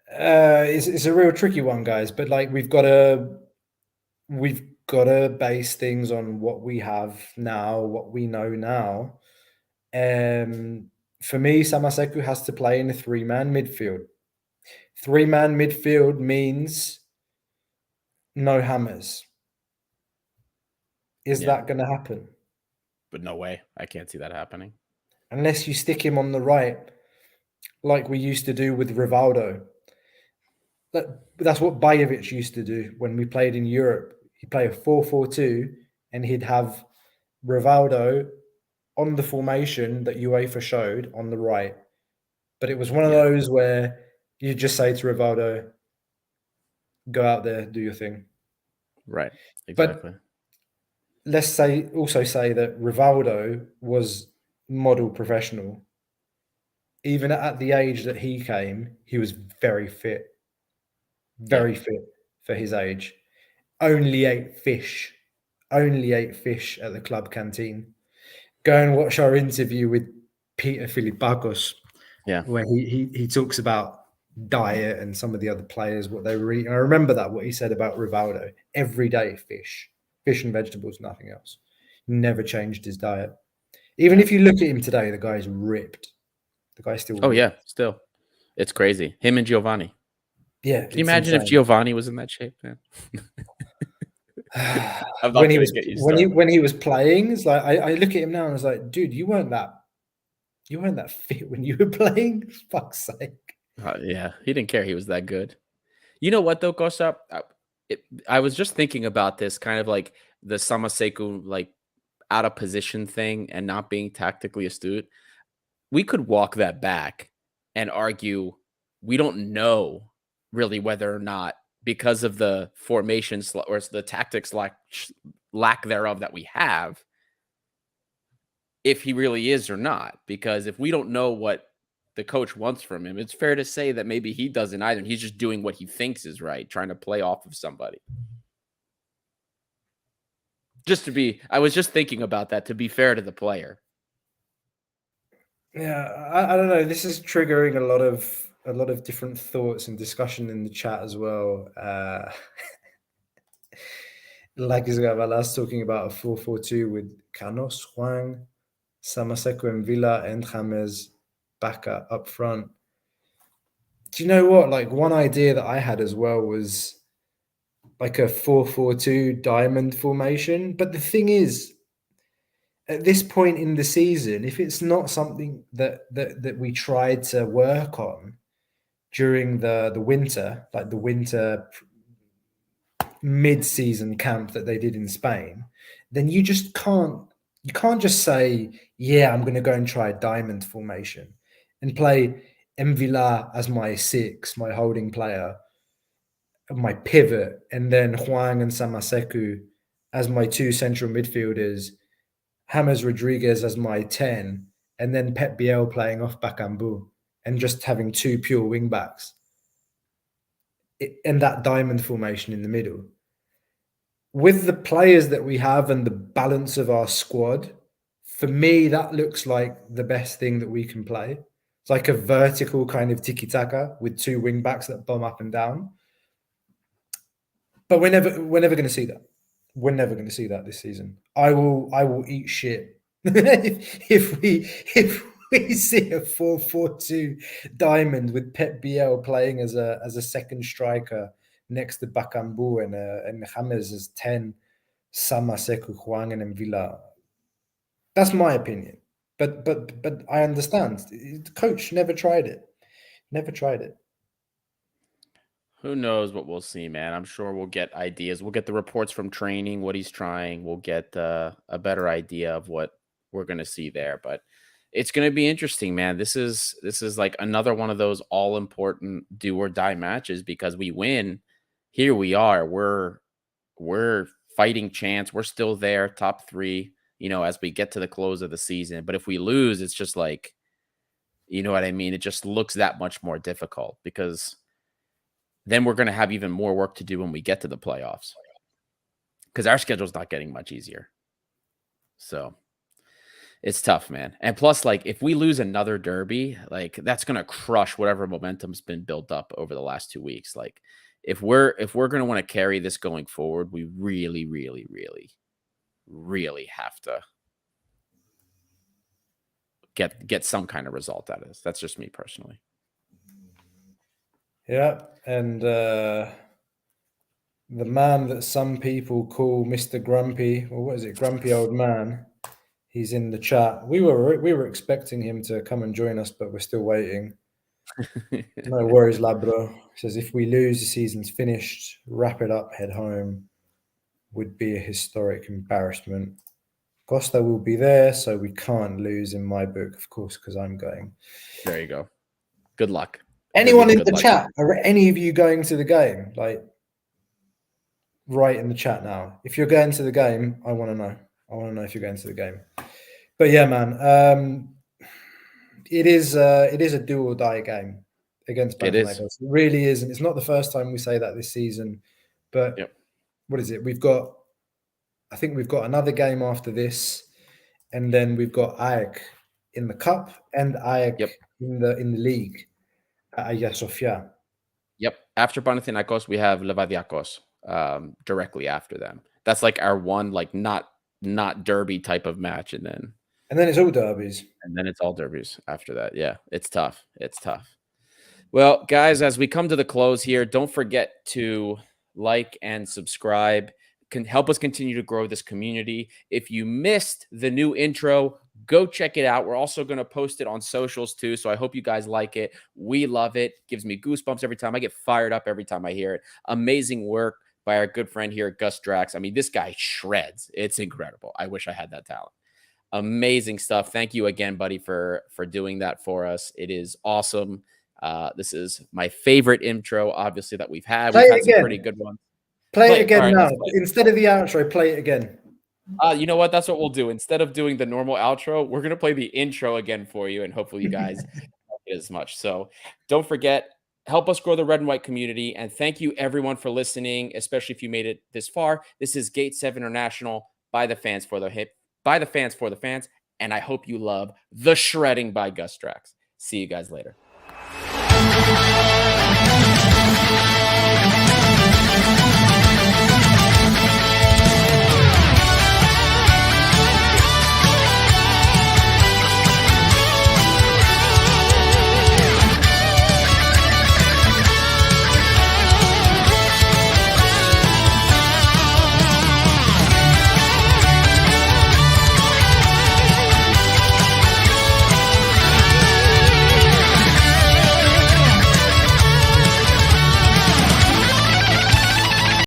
It's a real tricky one, guys. But like, we've got to base things on what we have now, what we know now. For me, Samaseku has to play in a 3-man midfield. 3-man midfield means no Hammers. Is that going to happen? But no way. I can't see that happening. Unless you stick him on the right, like we used to do with Rivaldo. That's what Bajovic used to do when we played in Europe. He'd play a 4-4-2 and he'd have Rivaldo on the formation that UEFA showed on the right. But it was one of those where you just say to Rivaldo, go out there, do your thing. Right. Exactly. But let's also say that Rivaldo was model professional. Even at the age that he came, he was very fit. Very fit for his age. Only ate fish at the club canteen. Go and watch our interview with Peter Filipakos, where he talks about diet and some of the other players, what they were eating. I remember what he said about Rivaldo. Every day fish and vegetables, nothing else. Never changed his diet. Even if you look at him today, the guy's ripped. The guy's still ripped. Oh yeah, still. It's crazy. Him and Giovanni. Yeah. Can you imagine if Giovanni was in that shape, man? when he was playing, it's like I look at him now and I was like, dude, you weren't that fit when you were playing. Fuck's sake. Yeah, he didn't care. He was that good. You know what though, Kosa? I was just thinking about this, kind of like the Samaseku like out of position thing and not being tactically astute. We could walk that back and argue we don't know really whether or not, because of the formations or the tactics lack thereof that we have, if he really is or not. Because if we don't know what the coach wants from him, it's fair to say that maybe he doesn't either. He's just doing what he thinks is right, trying to play off of somebody. I was just thinking about that to be fair to the player. Yeah, I don't know. This is triggering a lot of different thoughts and discussion in the chat as well. Like Isabela's talking about a 4-4-2 with Canos, Huang, Samaseko and Villa, and James Baka up front. Do you know what? Like one idea that I had as well was like a 4-4-2 diamond formation. But the thing is, at this point in the season, if it's not something that we tried to work on during the winter, like the winter mid-season camp that they did in Spain, then you can't just say, yeah, I'm going to go and try a diamond formation and play Mvila as my 6, my holding player, my pivot, and then Huang and Samaseku as my 2 central midfielders, James Rodriguez as my 10, and then Pep Biel playing off Bakambu and just having 2 pure wing backs and that diamond formation in the middle. With the players that we have and the balance of our squad, for me, that looks like the best thing that we can play. It's like a vertical kind of tiki-taka with 2 wing backs that bomb up and down. But we're never going to see that. We're never going to see that this season. I will eat shit if we see a 4-4-2 diamond with Pep Biel playing as a second striker next to Bakambu and James as 10, Samaseku, Huang and Villa. That's my opinion. But I understand. The coach never tried it. Never tried it. Who knows what we'll see, man? I'm sure we'll get ideas. We'll get the reports from training, what he's trying. We'll get a better idea of what we're going to see there. But it's going to be interesting, man. This is like another one of those all important do or die matches because we win. Here we are. We're fighting chance. We're still there, top 3, as we get to the close of the season. But if we lose, it's just like, you know what I mean? It just looks that much more difficult because then we're going to have even more work to do when we get to the playoffs because our schedule's not getting much easier. So it's tough, man. And plus, like, if we lose another derby, like that's going to crush whatever momentum's been built up over the last 2 weeks. Like if we're going to want to carry this going forward, we really, really, really, really have to get some kind of result out of this. That's just me personally. Yeah, and the man that some people call Mr. Grumpy, or what is it, Grumpy Old Man, he's in the chat. We were expecting him to come and join us, but we're still waiting. No worries, Labro. He says, if we lose, the season's finished. Wrap it up, head home. Would be a historic embarrassment. Costa will be there, so we can't lose in my book, of course, because I'm going. There you go. Good luck. Anyone in the chat? Are any of you going to the game? Like, write in the chat now. If you're going to the game, I want to know. I want to know if you're going to the game. But yeah, man, it is a do or die game against Panathinaikos. It really is, and it's not the first time we say that this season. But what is it? I think we've got another game after this, and then we've got AEK in the cup and AEK in the league. Hagia Sophia. Yep. After Panathinaikos, we have Olympiacos directly after them. That's like our one, like not derby type of match, and then it's all derbies. And then it's all derbies after that. Yeah, it's tough. It's tough. Well, guys, as we come to the close here, don't forget to like and subscribe. Can help us continue to grow this community. If you missed the new intro, go check it out. We're also going to post it on socials too. So I hope you guys like it. We love it. Gives me goosebumps every time. I get fired up every time I hear it. Amazing work by our good friend here, Gus Drax. I mean, this guy shreds. It's incredible. I wish I had that talent. Amazing stuff. Thank you again, buddy, for doing that for us. It is awesome. This is my favorite intro, obviously, that we've had. We've had some pretty good ones. Play it again now. Instead of the outro, play it again. You know what? That's what we'll do. Instead of doing the normal outro, we're going to play the intro again for you, and hopefully you guys like it as much. So don't forget, help us grow the red and white community, and thank you, everyone, for listening, especially if you made it this far. This is Gate 7 International. by the fans for the hip, by the fans for the fans. And I hope you love The Shredding by Gus Drax. See you guys later.